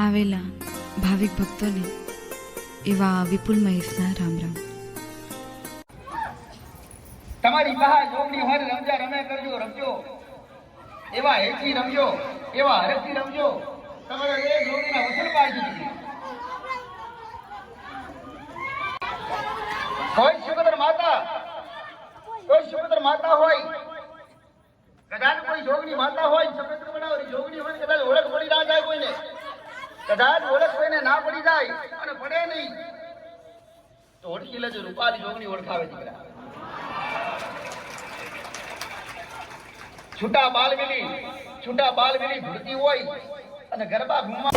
આવેલા ભાવિક ભક્તોને એવા વિપુલ મહેશના રામ રામ. તમારી બહાર જોગણી હોય રમજા રમે કરજો રમજો, એવા હેચી રમજો, એવા હરખથી રમજો. તમારે એ જોગણીના વસન પાડી દીધી. કોઈ સુગંદર માતા હોય, કદાચ કોઈ જોગણી માતા હોય, સફેદ બનાવેલી જોગણી હોય, કદાચ ઓળખ પડી ના જાય કોઈને, કદાચ ઓળખ કોઈને ના પડી જાય અને પડે નહીં તો ઓળખી લેજો, રૂપાલી જોગણી ઓળખાવે દીકરા. છૂટા બાલવેલી ભૂલતી હોય અને ગરબા ઘૂમવા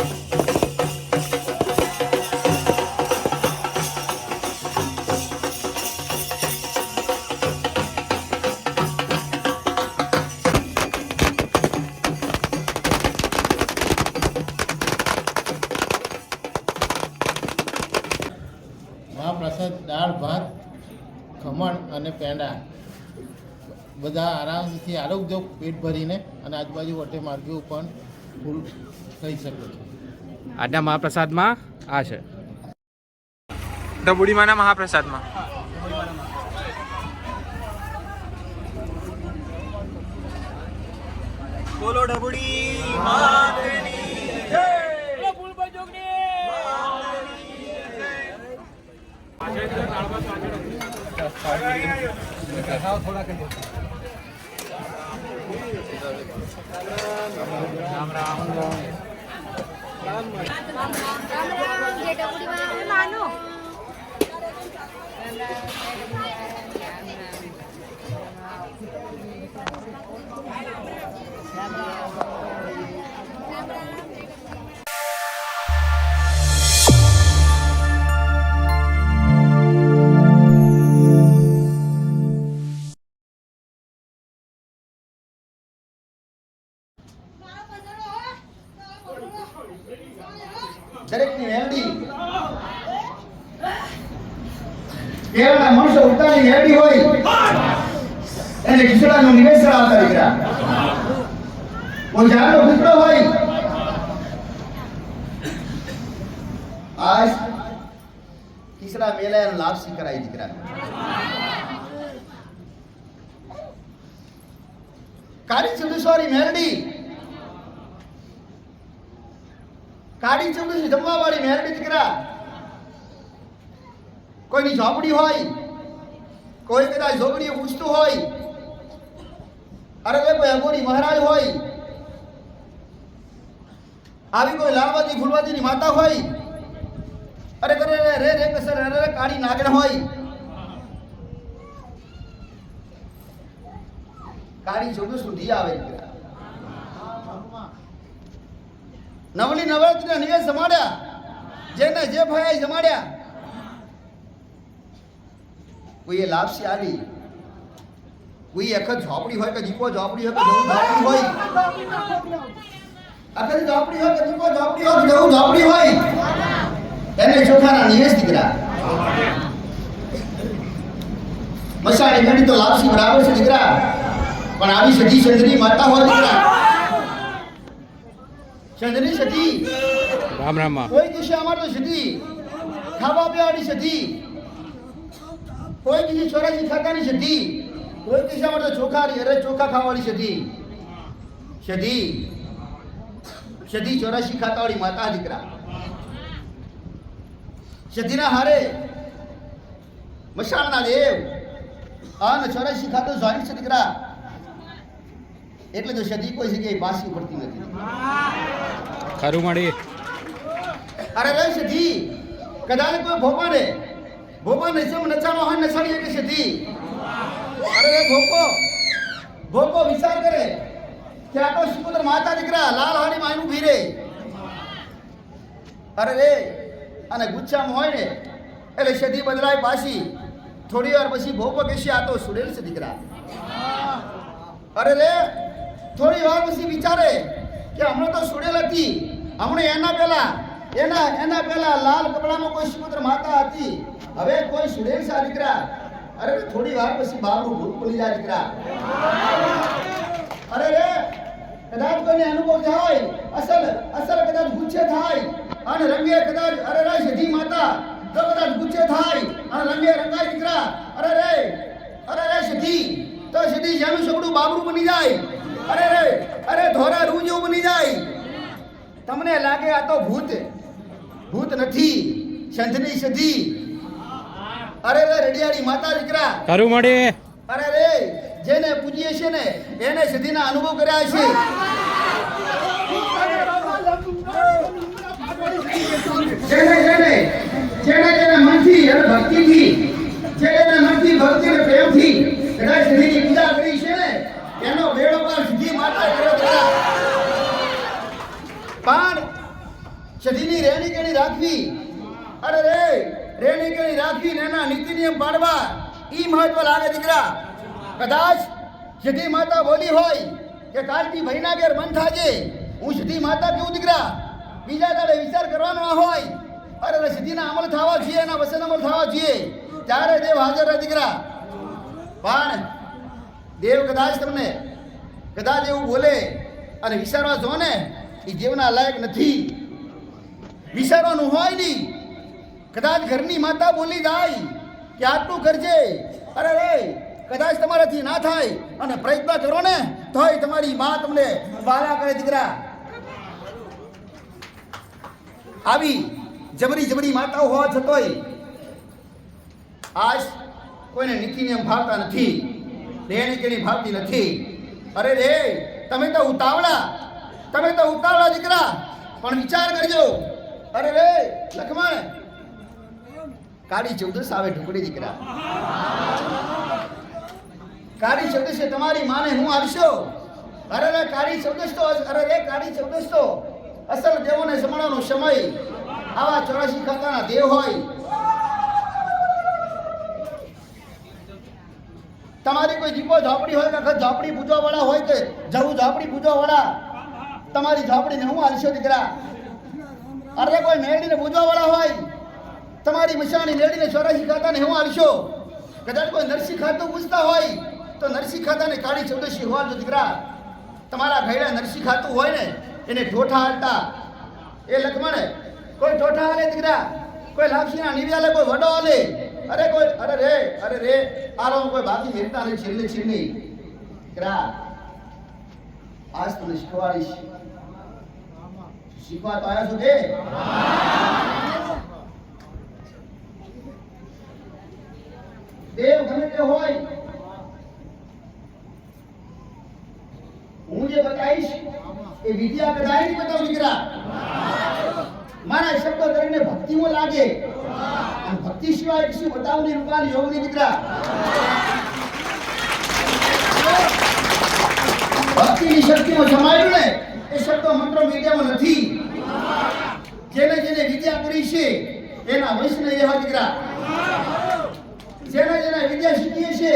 મહાપ્રસાદ દાળ ભાત ખમણ અને પેંડા બધા આરામથી આરોગ્ય પેટ ભરીને અને આજુબાજુ વટે માર્ગીઓ પણ ફૂલ થઈ શકે છે. આજના મહાપ્રસાદમાં આ છે ડબુડીમાંના મહાપ્રસાદમાં બોલો ડબુડી માતની જય, ફૂલભાઈ જોગણી દરેકની મેલડી કેળાના મણસો ઉતારી મેલડી હોય એને ખીચડાનું નિવેસન આવતા દીકરા. કોઈ જાણનો દીકરો હોય આજ ખીચડા મેલાય લાપસી કરાય દીકરા. કાળી ચંદુસવારી મેલડી, કાળી ચંદુસી જમવા વાળી મેરડી દીકરા. કોઈની ઝોપડી હોય, કોઈ કદાચ ઝોપડીએ પૂછતું હોય, અરે કોઈ અગોરી મહારાજ હોય, આવી કોઈ લાલવાદી ફૂલવાદીની માતા હોય, અરે કરે રે રે કસર રે કાળી નાગણ હોય, કાળી ચંદુ સુધી આવે દીકરા. નવલી નવરાત્રિના નિવેદ જમાડ્યા, જેને જે ભયા જમાડ્યા. કોઈએ લાપસી આલી, કોઈ અખત ઝોપડી હોય કે દીપો ઝોપડી હોય કે જવું ઝોપડી હોય, અખત ઝોપડી હોય કે દીપો ઝોપડી હોય કે જવું ઝોપડી હોય, એને ચોખાના નિવેદ દીકરા. મસાણી મેળી તો લાપસી બરાબર છે દીકરા, પણ આવી સજી ચંદ્રી માતા હોય દીકરા. ચંદ્રની સતી રામ રામ. કોઈ દિવસે અમાર તો સતી ખાવા પીવાની સતી, કોઈ દિવસે ચોરાસી ખાતાની સતી, કોઈ દિવસે અમાર તો ચોખા ખાવાની સતી. સતી 84 ખાતાવાળી માતા દીકરા. સતીના હારે મશાળના દેવ અને 84 ખાતો જોઈન્ટ છે દીકરા. એટલે તો સદી કોઈ જગ્યાએ પાછી પડતી નથી. ખરું મળી. અરે રે સદી કદાચ કોઈ ભોપાને જેમ નચાણો હોય નચાડીએ કે સદી. અરે રે ભોપો વિચાર કરે કે આ તો સુપુત્ર માતા દીકરા લાલ હાડી માં ઉભી રે. અરે રે અને ગુચ્છામાં હોય ને એટલે સદી બદલાય પાછી. થોડી વાર પછી ભોપો કહેશે આ તો સુડેલ છે દીકરા. અરે રે થોડી વાર પછી વિચારે કે હમણાં તો સુડેલ હતી, હમણાં એના પહેલા લાલ કપડામાં કોઈ સુપુત્ર માતા હતી, હવે કોઈ સુડેલ છે દીકરા. અરે થોડી વાર પછી બાબુ ભૂત ભૂલી જાય દીકરા. અરે રે કદાચ કોઈને અનુભવ થાય, અસલ કદાચ ગુચ્છે થાય, અને રંગે કદાચ અરે રે સધી માતા જો કદાચ ગુચ્છે થાય અને રંગે રંગાય દીકરા અરે રે સધી તો સધી જેનું સગડું બાબરું બની જાય અરે ધોરા રૂ જેવું બની જાય તમને લાગે આ તો ભૂત નથી સંધની સધી અરે રે રડિયાળી માતા દીકરા ખરું મળી અરે રે જેને પૂજીએ છે ને એને સધીના અનુભવ કર્યા છે જેને મનથી અને ભક્તિથી જેને મનથી ભક્તિ અને પ્રેમથી કદાચ સધીની પૂજા કરી છે ને એનો બેડો પર સધી માતા કર્યો પણ સધીની રેણી કેણી રાખવી અરે રે રેણી કેણી રાખવી ને એના નીતિ નિયમ પાડવા ઈ મહત્વ લાગે દીકરા કદાચ સધી માતા બોલી હોય કે કાલથી ભાઈના ઘેર મન થાજે હું સધી માતા કેવું દીકરા બીજા દાડે વિચાર કરવાનો ના હોય અરે સધીના અમલ થવા જોઈએ એના વચન અમલ થવા જોઈએ ત્યારે દેવ હાજર રહે દીકરા પણ દેવ કદાચ એવું બોલે અને વિચારવા જો ને એ દેવના લાયક નથી વિચારવાનું હોય નહીં કદાચ ઘરની માતા બોલી જાય કે આટલું કરજે અરે રે કદાચ તમારાથી ના થાય અને પ્રયત્ન કરો ને તોય તમારી મા તમને વાલા કરે દીકરા આવી જબરી માતાઓ હોવા છતોય આજ કોઈને નીતિ નિયમ ભાવતા નથી રેણી કેણી ભાવતી નથી અરે રે તમે તો ઉતાવળા દીકરા પણ વિચાર કરજો અરે રે લખમણ કાળી 14 આવે ઢુકડી દીકરા કાળી 14 તમારી માને હું આવશો અરે રે કાળી 14 તો અસલ દેવોને જમાડવાનો સમય આવા 84 ખાતાના દેવ હોય તમારી કોઈ દીપો ઝોપડી હોય કે ઝોપડી પૂજવા વાળા હોય કે જવું ઝોપડી પૂજવા વાળા તમારી ઝોપડીને હું આલશો દીકરા અરે કોઈ મેળીને પૂજવા વાળા હોય તમારી મશાની મેળીને 84 ખાતાને હું આલશો કદાચ કોઈ નરસિંહ ખાતું પૂછતા હોય તો નરસિંહ ખાતાને કાળી 14 હોવાજો દીકરા તમારા ઘેડા નરસિંહ ખાતું હોય ને એને ઠોઠા હાલતા એ લખમણે કોઈ ઠોઠા હાલે દીકરા કોઈ લાપસીના નિવ્યાલે કોઈ વડો હાલે અરે રે આરો કોઈ બાકી મેરતા ને છેલ્લી દીકરા આજ તમને શીખવાડીશ શીખવા તો આવ્યા છો કે દેવ ગમે તે હોય હું જે બતાવીશ એ વિદ્યા કદાચ નહીં બતાવું દીકરા મારા શબ્દો કરીને ભક્તિમાં લાગે અને ભક્તિ સિવાય કશું બતાવની રૂપાની યોગની દીકરા ભક્તિની શક્તિમાં સમાયેલું ને એ શબ્દો મંત્રો મીડિયામાં નથી જેને વિદ્યા કરી છે એના વૈષ્ણવ એવા દીકરા જેને વિદ્યા શીખીએ છે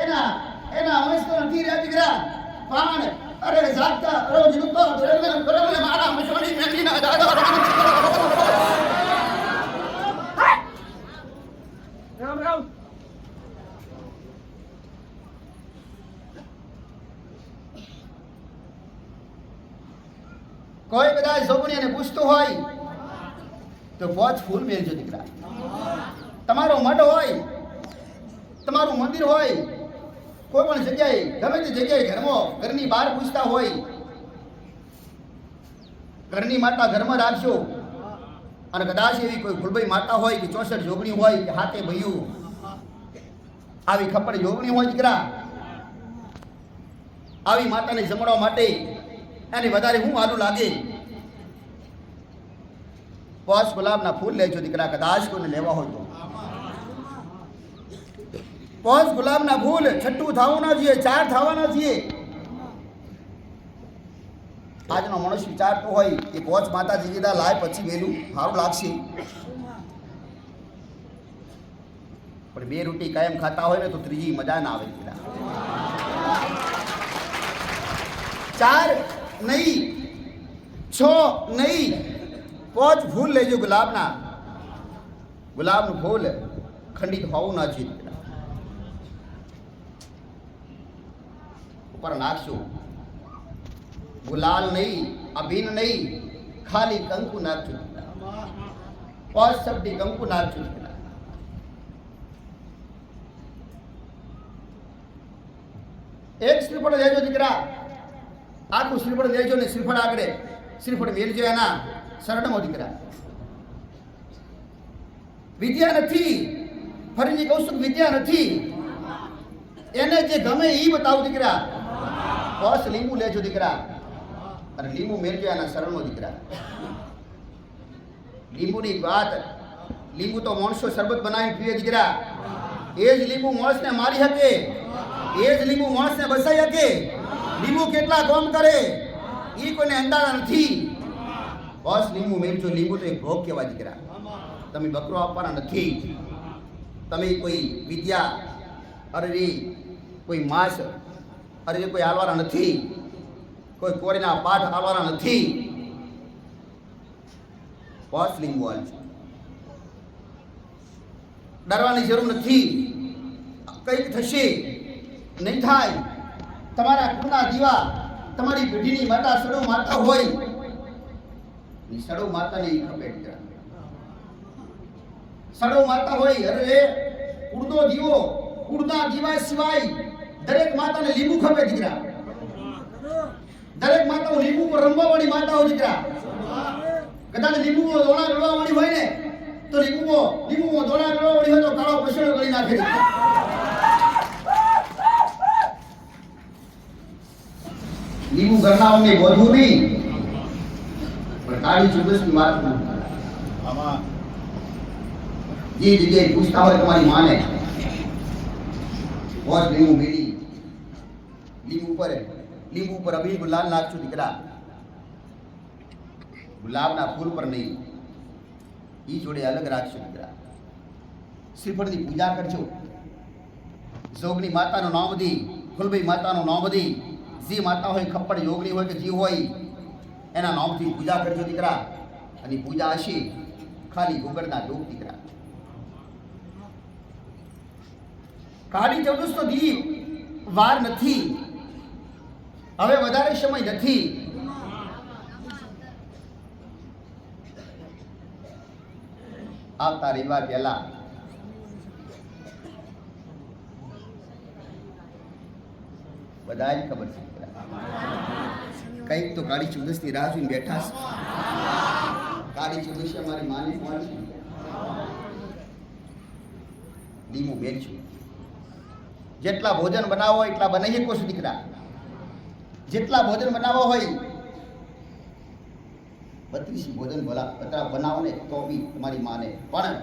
એના વંશ તો નથી રહ્યા દીકરા પણ અરે જાગતા રોજ રૂપો બરોબર મારા મસોડી મેંદીના દાદા રામ કોઈ કદાચ જોગણીને પૂછતું હોય તો પોચ ફૂલ મેળજો દીકરા તમારો મઠ હોય તમારું મંદિર હોય કોઈ પણ જગ્યાએ ગમે તે જગ્યાએ ઘરની બહાર પૂછતા હોય ઘરની માતા ઘરમાં રાખજો અને કદાચ એવી કોઈ ફૂલભાઈ માતા હોય કે 64 જોગણી હોય કે હાથે ભયું આવી ખપડ જોગણી હોય દીકરા આવી માતાને જમાડવા માટે એની વધારે હું આલું લાગે પોચ ગુલાબના ફૂલ લેજો દીકરા કદાચ કોઈને લેવા હોય તો પોચ ગુલાબના ફૂલ છઠ્ઠું થવાના જોઈએ 4 થવાના જોઈએ આજનો મનુષ્ય વિચારતો હોય કે પોચ માતાજી કીધા લાય પછી વેલું સારું લાગશે પણ 2 રોટી કાયમ ખાતા હોય ને તો ત્રીજી મજા ના આવે દીકરા 4 નહીં 6 નહીં પોચ ફૂલ લેજો ગુલાબનું ફૂલ ખંડિત હોવું ના જોઈએ ઉપર નાખશું ગુલાલ નહીં અભિન નહીં ખાલી કંકુ નાખજો પોસ શબ્દી કંકુ નાખજો દીકરા. એક શ્રીફળ લેજો દીકરા, આખું શ્રીફળ લેજો ને શ્રીફળ આગળ શ્રીફળ મેળજો એના શરણમાં દીકરા. વિદ્યા નથી, ફરીથી કહું છું વિદ્યા નથી, એને જે ગમે એ બતાવું દીકરા. બસ લીંબુ લેજો દીકરા અને લીંબુ મેળજો એના શરણમાં દીકરા. લીંબુની વાત, લીંબુ તો માણસો શરબત બનાવી પીવે દીકરા. એ જ લીંબુ માણસને મારી શકે, એ જ લીંબુ માણસને બસાઈ શકે. લીંબુ કેટલા કામ કરે એ કોઈને અંદાજા નથી. બસ લીંબુ મેળજો. લીંબુ તો એક ભોગ કહેવાય દીકરા. તમે બકરો આપવાના નથી, તમે કોઈ વિદ્યા અરે કોઈ માસ અરે કોઈ હાલવાના નથી, કોઈ કોરીના પાઠ હાલવાના નથી. બસ લીંબુ હાલજો. ડરવાની જરૂર નથી. કંઈક થશે નહીં થાય. તમારા કુળના દીવા, તમારી પેઢીની માતા સડો માતા હોય, સડો માતાને ખપે દીકરા. સડો માતા હોય, અરે કુળનો દીવો, કુળના દીવા સિવાય દરેક માતાને લીંબુ ખપે દીકરા. દરેક માતાઓ લીંબુ પર રમવા વાળી માતા હોય દીકરા. કદાચ લીંબુ દોણા રળવા વાળી હોય ને તો લીંબુ દોણા રળવા વાળી હોય તો કાળો પછેડો કરી નાખે. લીંબુ ગરનાઓને બોધવું નહીં, પણ કાળી ચુંદસની વાત ના. આમાં જે જગ્યાએ પૂછતા હોય તમારી માને, વોટ લીંબુ મેળી, લીંબુ ઉપર અબીર ગુલાલ નાખશું દીકરા. ગુલાબના ફૂલ પર નહીં, ઈ જોડે અલગ રાખશું દીકરા. શ્રીફળની પૂજા કરજો. જોગની માતાનું નામ બધી, ફૂલભાઈ માતાનું નામ બધી, જે માતા હોય ખપ્પડ યોગની હોય કે જે હોય એના નામથી પૂજા કરજો દીકરા. અને પૂજા હશે ખાલી ગોગળના ડોક દીકરા. કાળી ચૌદસ તો દી વાર નથી, હવે વધારે સમય નથી. આવતા રવિવાર પહેલા બધા જ ખબર છે કંઈક તો કાળી ચૌદસ ની રાહ જોઈને બેઠા છે. કાળી ચૌદસ અમારી માની કોણ છે? લીંબુ મેળશું. જેટલા ભોજન બનાવો હોય એટલા બનાવી શકો છો દીકરા. જેટલા ભોજન બનાવો હોય 32 ભોજન બનાવો ને તો બી તમારી માને, પણ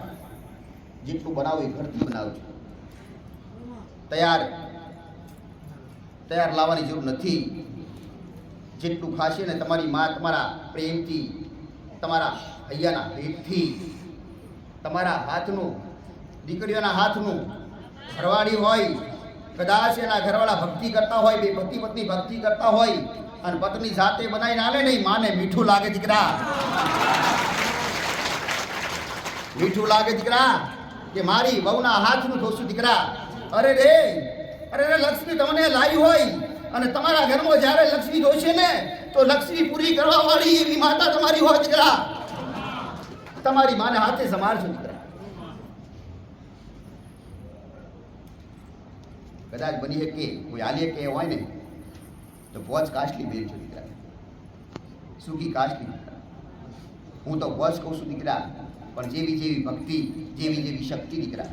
જેટલું બનાવો એ ઘરથી બનાવજો. તૈયાર લાવવાની જરૂર નથી. જેટલું ખાશે ને તમારી મા તમારા પ્રેમથી, તમારા હૈયાના પેટથી, તમારા હાથનું, દીકરીઓના હાથનું ઘરવાળી હોય, કદાચ એના ઘરવાળા ભક્તિ કરતા હોય, બે પતિ પત્ની ભક્તિ કરતા હોય અને પત્ની જાતે બનાવીને આલે નહીં, માને મીઠું લાગે દીકરા. મીઠું લાગે દીકરા કે મારી વહુના હાથનું ધોશું દીકરા. અરે રે લક્ષ્મી તમને લાવી હોય અને તમારા ઘરમાં જ્યારે લક્ષ્મી ધોશે ને તો લક્ષ્મી પૂરી કરવા વાળી એવી માતા તમારી હોય દીકરા. તમારી માને હાથે સંભાળજો દીકરા. કદાચ બની શકે કોઈ આલિય કે હોય ને તો વોચ કાસ્ટલી બેનજો દીકરા. સુખી કાસ્ટલી દીકરા. હું તો વોચ કહું છું દીકરા, પણ જેવી જેવી ભક્તિ, જેવી જેવી શક્તિ દીકરા.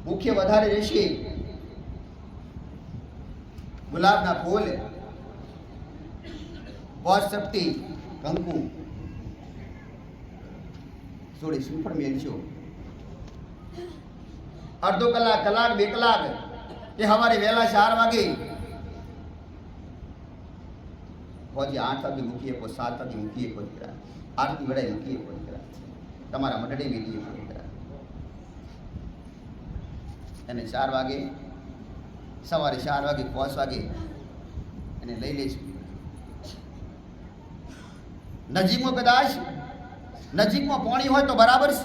મુખ્ય વધારે રહેશે ગુલાબના ફૂલ, વોચ શક્તિ, કંકુ જોડે શ્રીફળ મેળજો. અડધો કલાક, 2 કલાક કે સવારે વહેલા 4 વાગે પછી 8 વાગે મૂકીએ, 7 વાગે મૂકીએ, દીકરા આરતી વેળાએ મૂકીએ દીકરા. તમારા મંડળે મેળીએ દીકરા. અને 4 વાગે, સવારે 4 વાગે, 5 વાગે એને લઈ લઈશું. નજીકમાં પાણી હોય તો બરાબર છે,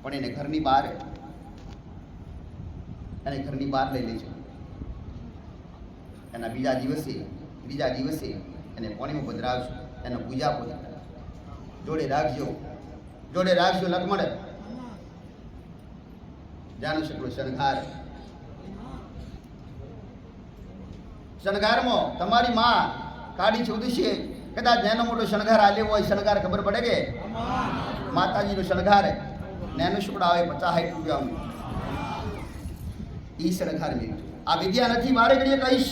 પણ એને ઘરની બહાર લઈ લેજો. એના ત્રીજા દિવસે એને પાણીમાં પધરાવશો, એનો પૂજા પૂજા જોડે રાખજો લક્ષ્મણ. જાણો શકલો શણગારમાં તમારી માં કાળી ચૌદશીએ કદાચ નાનો મોટો શણગાર આલ્યો હોય, શણગાર ખબર પડે કે માતાજીનો શણગાર નાનો શુક્ર આવે 50-60 રૂપિયાનું, ઈ શણગાર મેળજો. આ વિદ્યા નથી મારે ઘડીએ કહીશ,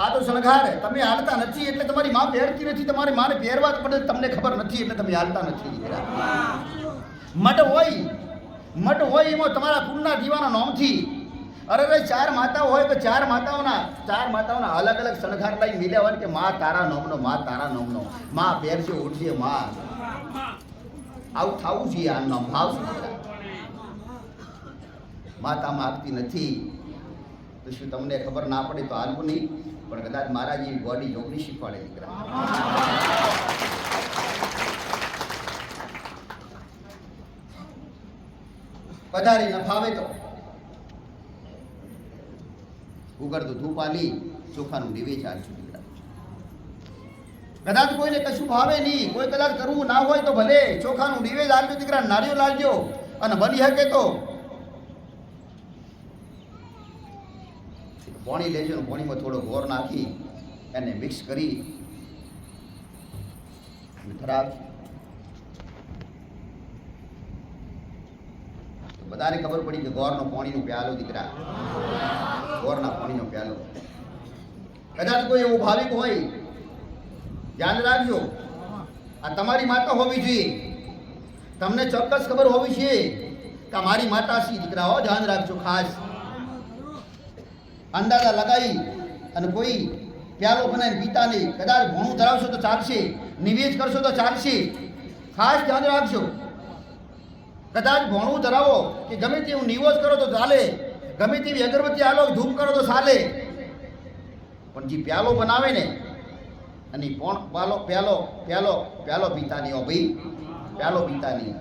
આ તો શણગાર. તમે હાલતા નથી એટલે તમારી માં પહેરતી નથી, તમારી માને પહેરવા પડે તમને ખબર નથી એટલે તમે હાલતા નથી. મઠ હોય એમાં તમારા કુળના દીવાના નામથી અરે 4 માતાઓ હોય તો 4 માતાઓના અલગ અલગ શણગાર લઈ મિલ્યા હોય કે માં તારા નામનો, માં પહેરશે ઉઠશે, માં આવું થવું જોઈએ. આ નામ ભાવ માતા માગતી નથી તો શું તમને ખબર ના પડે તો હાલવું નહીં, પણ કદાચ મારા જેવી બોડી જોગણી શીખવાડે દીકરા. વધારે ન ફાવે તો ઉગડતું ધૂપ આલી ચોખાનું નિવેદ આપશું દીકરા. કદાચ કોઈને કશું ભાવે નહીં, કોઈ કદાચ કરવું ના હોય તો ભલે ચોખાનું નિવેદ આપજો દીકરા, નારિયેળ લાવજો, અને બની શકે તો પાણી લેજો, પાણીમાં થોડો ગોળ નાખી એને મિક્સ કરી ધરાવજો. બધાને ખબર પડી કે ગોળનો પાણીનો પ્યાલો દીકરા, ગોળના પાણીનો પ્યાલો. કદાચ કોઈ એવું ભાવિક હોય, ધ્યાન રાખજો, આ તમારી માતા હોવી જોઈએ, તમને ચોક્કસ ખબર હોવી જોઈએ કે મારી માતા સી દીકરા. હો ધ્યાન રાખજો ખાસ. અંદાજા લગાવી અને કોઈ પ્યાલો બનાવીને પીતા નહીં. કદાચ ભોણું ધરાવશો તો ચાલશે, નિવેદ કરશો તો ચાલશે, ખાસ ધ્યાન રાખજો. કદાચ ભોણું ધરાવો કે ગમે તેવું નિવેદ કરો તો ચાલે, ગમે તેવી અગરબત્તી આલો ધૂપ કરો તો ચાલે, પણ જે પ્યાલો બનાવે ને અને પ્યાલો પીતા નહીં. હો ભાઈ, પ્યાલો પીતા નહીં.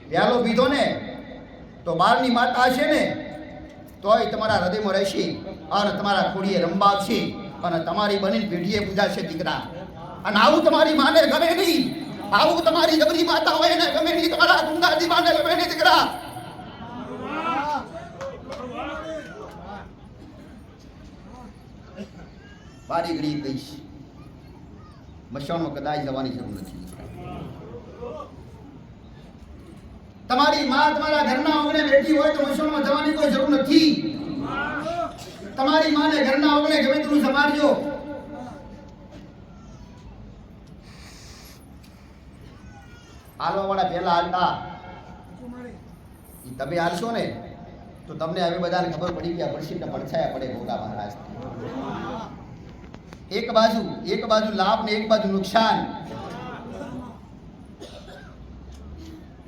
પ્યાલો પીધો ને તો બહારની માતા હશે ને તોય તમારા હૃદયમાં રહેશે અને તમારા ખોડીએ રંબાવશે અને તમારી બનીને પેઢીએ પૂજાશે દીકરા. અને આવું તમારી માને ગમે નહીં, આવું તમારી જબરી માતા હોય ને ગમે નહીં, તમારા ગુંગા દીવાને ગમે નહીં દીકરા. બારી ઘડી કહીશ, મશાણમાં કદાચ જવાની જરૂર નથી. તમારી માં તમારા ઘરના આંગણે બેઠી હોય તો મશાણમાં જવાની કોઈ જરૂર નથી. તમારી માને ઘરના આંગણે ગમે તેટલું સંભાળજો. હાલવા વાળા પહેલા હાલતા, તમે હાલશો ને તો તમને હવે બધાને ખબર પડી ગયા પડશે, પડછાયા પડે ભોગા મહારાજ. એક બાજુ લાભ ને એક બાજુ નુકસાન.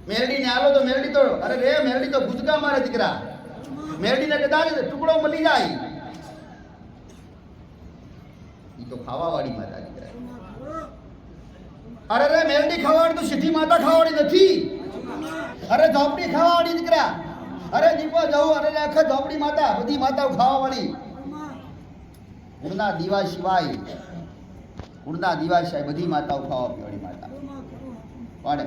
મેરડીને હાલો તો મેરડી તો ભૂતકા મારે દીકરા. મેરડીને કદાચ ટુકડો મળી જાય, એ તો ખાવાવાળી માતા દીકરા. અરે મેરડી ખાવાડી તો સીધી માતા ખાવાડી નથી. અરે ઝોપડી ખાવાવાળી દીકરા. અરે દીપો જવું, અરે આખા ઝોપડી માતા, બધી માતાઓ ખાવાવાળી. કુળના દીવા સિવાય બધી માતાઓ ખાવા પીવાળી માતા પાડે.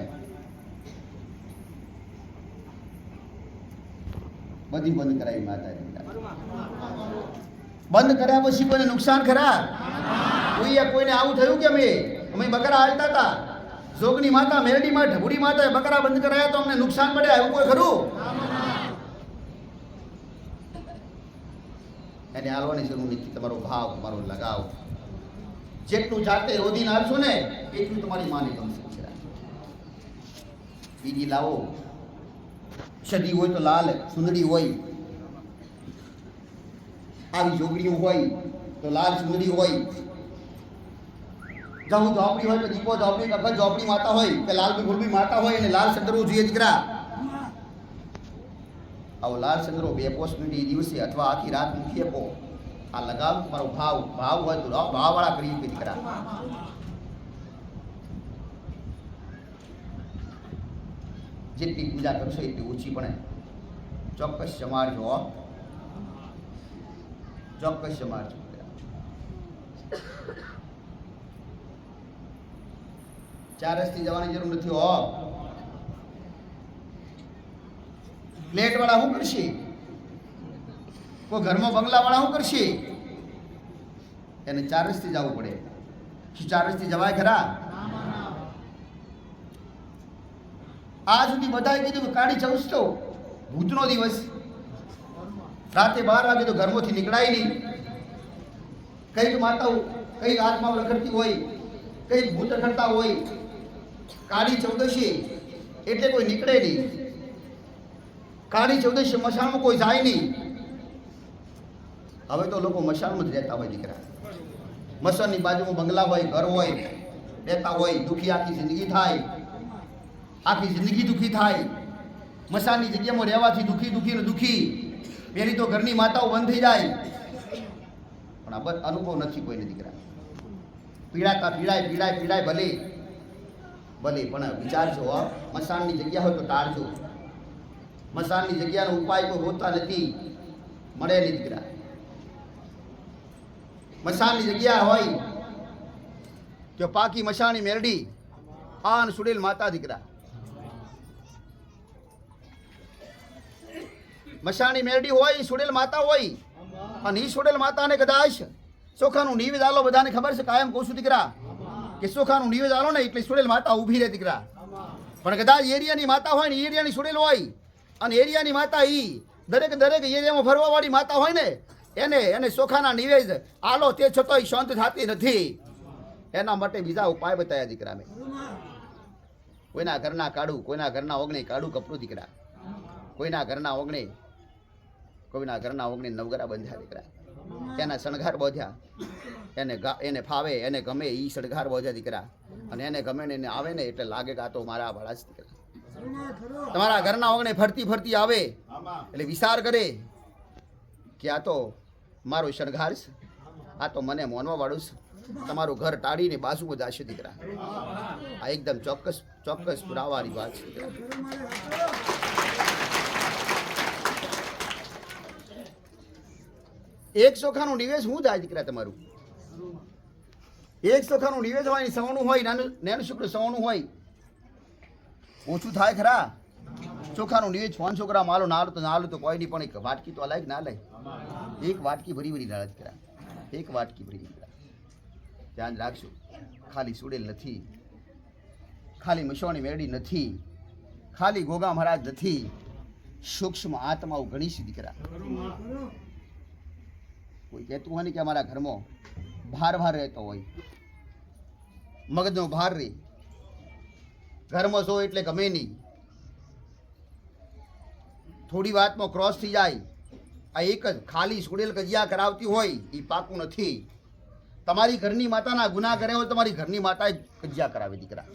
બધી બંધ કરાવી માતા. બંધ કર્યા પછી કોઈને નુકસાન ખરા? કોઈને આવું થયું કે અમે બકરા હાલતા હતા, જોગની માતા, મેરડી માતા, ઢબુડી માતા બકરા બંધ કરાયા તો અમને નુકસાન પડ્યા, એવું કોઈ ખરું? એને હાલવાની જરૂર નથી. તમારો ભાવ, તમારો લગાવ જેટલું જાતે રોધીને હાલશો ને એટલું તમારી માને ગમશે. બીજી લાવો, સદી હોય તો લાલ સુંદડી હોય, આવી જોગડીઓ હોય તો લાલ સુંદડી હોય, જવું ઝોપડી હોય તો દીપો ઝોપડી, કખત ઝોપડી માતા હોય કે લાલ ગુરબી માતા હોય અને લાલ સંદરવું જોઈએ દીકરા. આવો લાલ સંદરો 2 પોસ્ટની દિવસે અથવા આખી રાત મૂકી આપો. આ લગાવ તમારો ભાવ હોય તો ભાવવાળા કરી કે દીકરા. જેટલી પૂજા કરશો એટલી ઓછી પણ ચોક્કસ જમાડજો. ચોક્કસ માર દીકરા. 4 રસ્તી જવાની જરૂર નથી હો. ફ્લેટ વાળા શું કરશે? કોઈ ઘરમાં બંગલા વાળા શું કરશે? એને 4 રસ્તી જવું પડે. શું 4 રસ્તી જવાય ખરા? આ સુધી બધાએ કીધું કે કાળી ચૌસ તો ભૂતનો દિવસ, રાતે 12 વાગે તો ઘરમાંથી નીકળાય નહીં. કઈક માતાઓ કઈક આત્માઓ રખડતી હોય, કઈક ભૂત રખડતા હોય. કાળી ચૌદશી એટલે કોઈ નીકળે નહીં. કાળી ચૌદશી મશાળમાં કોઈ જાય નહીં. હવે તો લોકો મશાળમાં જ રહેતા હોય દીકરા. મશાળની બાજુમાં બંગલા હોય, ઘર હોય, રહેતા હોય. દુઃખી આખી જિંદગી થાય, આખી જિંદગી દુઃખી થાય. મશાળની જગ્યામાં રહેવાથી દુઃખી દુઃખી ને દુઃખી. પેલી તો ઘરની માતાઓ બંધ થઈ જાય. પણ આ અનુભવ નથી કોઈને દીકરા. પીડાતા પીડાય પીડાય પીડાય ભલે ભલે, પણ વિચારજો, મશાળની જગ્યા હોય તો ટાળજો. મશાળની જગ્યાનો ઉપાય કોઈ હોતા નથી, મળે નહીં દીકરા. મશાળની જગ્યા હોય તો પાકી મશાળની મેરડી, આન સુડેલ માતા દીકરા. મશાળની મેરડી હોય, સુડેલ માતા હોય. અને એ સુડેલ માતાને કદાચ ચોખાનું નિવેદ આલો. બધાને ખબર છે, કાયમ કહું છું દીકરા, કે ચોખાનું નિવેદ આલો ને એટલે સુડેલ માતા ઊભી રહે દીકરા. પણ કદાચ એરિયાની માતા હોય ને, એરિયાની સુડેલ હોય, અને એરિયાની માતા ઈ દરેક એરિયામાં ફરવાવાળી માતા હોય ને, એને ચોખાના નિવેદ આલો તે છતાંય શાંત થતી નથી. એના માટે બીજા ઉપાય બતાવ્યા દીકરા મેં. કોઈના ઘરના કાઢું, કોઈના ઘરના ઓગણે કાઢું કપડું દીકરા. કોઈના ઘરના ઓગણે નવગરા બંધ્યા દીકરા. એના શણગાર બોધ્યા. એને ફાવે, એને ગમે એ શણગાર બોધ્યા દીકરા. અને એને ગમે ને એને આવે ને એટલે લાગે કે આ તો મારા વાળા જ દીકરા. તમારા ઘરના ઓગણે ફરતી ફરતી આવે એટલે વિચાર કરે કે આ તો મારો શણગાર છે, આ તો મને મોનવા વાળું છે. તમારું ઘર ટાળીને બાજુમાં જશે દીકરા. આ એકદમ ચોક્કસ પુરાવાની વાત છે. એક ચોખાનું નિવેશ શું થાય દીકરા તમારું? એક ચોખાનું નિવેશ હોય, સવણું હોય, નાનું શુક્ર સવણું હોય, ઓછું થાય ખરા? ચોખાનું નિવેશ 500 ગ્રામ આલો, નાલો તો કોઈ નહીં, પણ એક વાટકી તો અલાય ના લાય. એક વાટકી ભરી ડાળ દીકરા. એક વાટકી ભરી દીકરા. ધ્યાન રાખજો, ખાલી સુડેલ નથી, ખાલી મશાળની મેરડી નથી, ખાલી ગોગા મહારાજ નથી. સૂક્ષ્મ આત્માઓ ઘણી છે દીકરા. કોઈ કહેતું હોય ને કે અમારા ઘરમાં ભાર રહેતો હોય, મગજનો ભાર રહે, ઘરમાં છો એટલે ગમે નહીં, થોડી વાતમાં ક્રોસ થઈ જાય. આ એક જ ખાલી સુડેલ કજિયા કરાવતી હોય એ પાકું નથી. તમારી ઘરની માતાના ગુનાહ કર્યા હોય, તમારી ઘરની માતા કજિયા કરાવે દીકરા.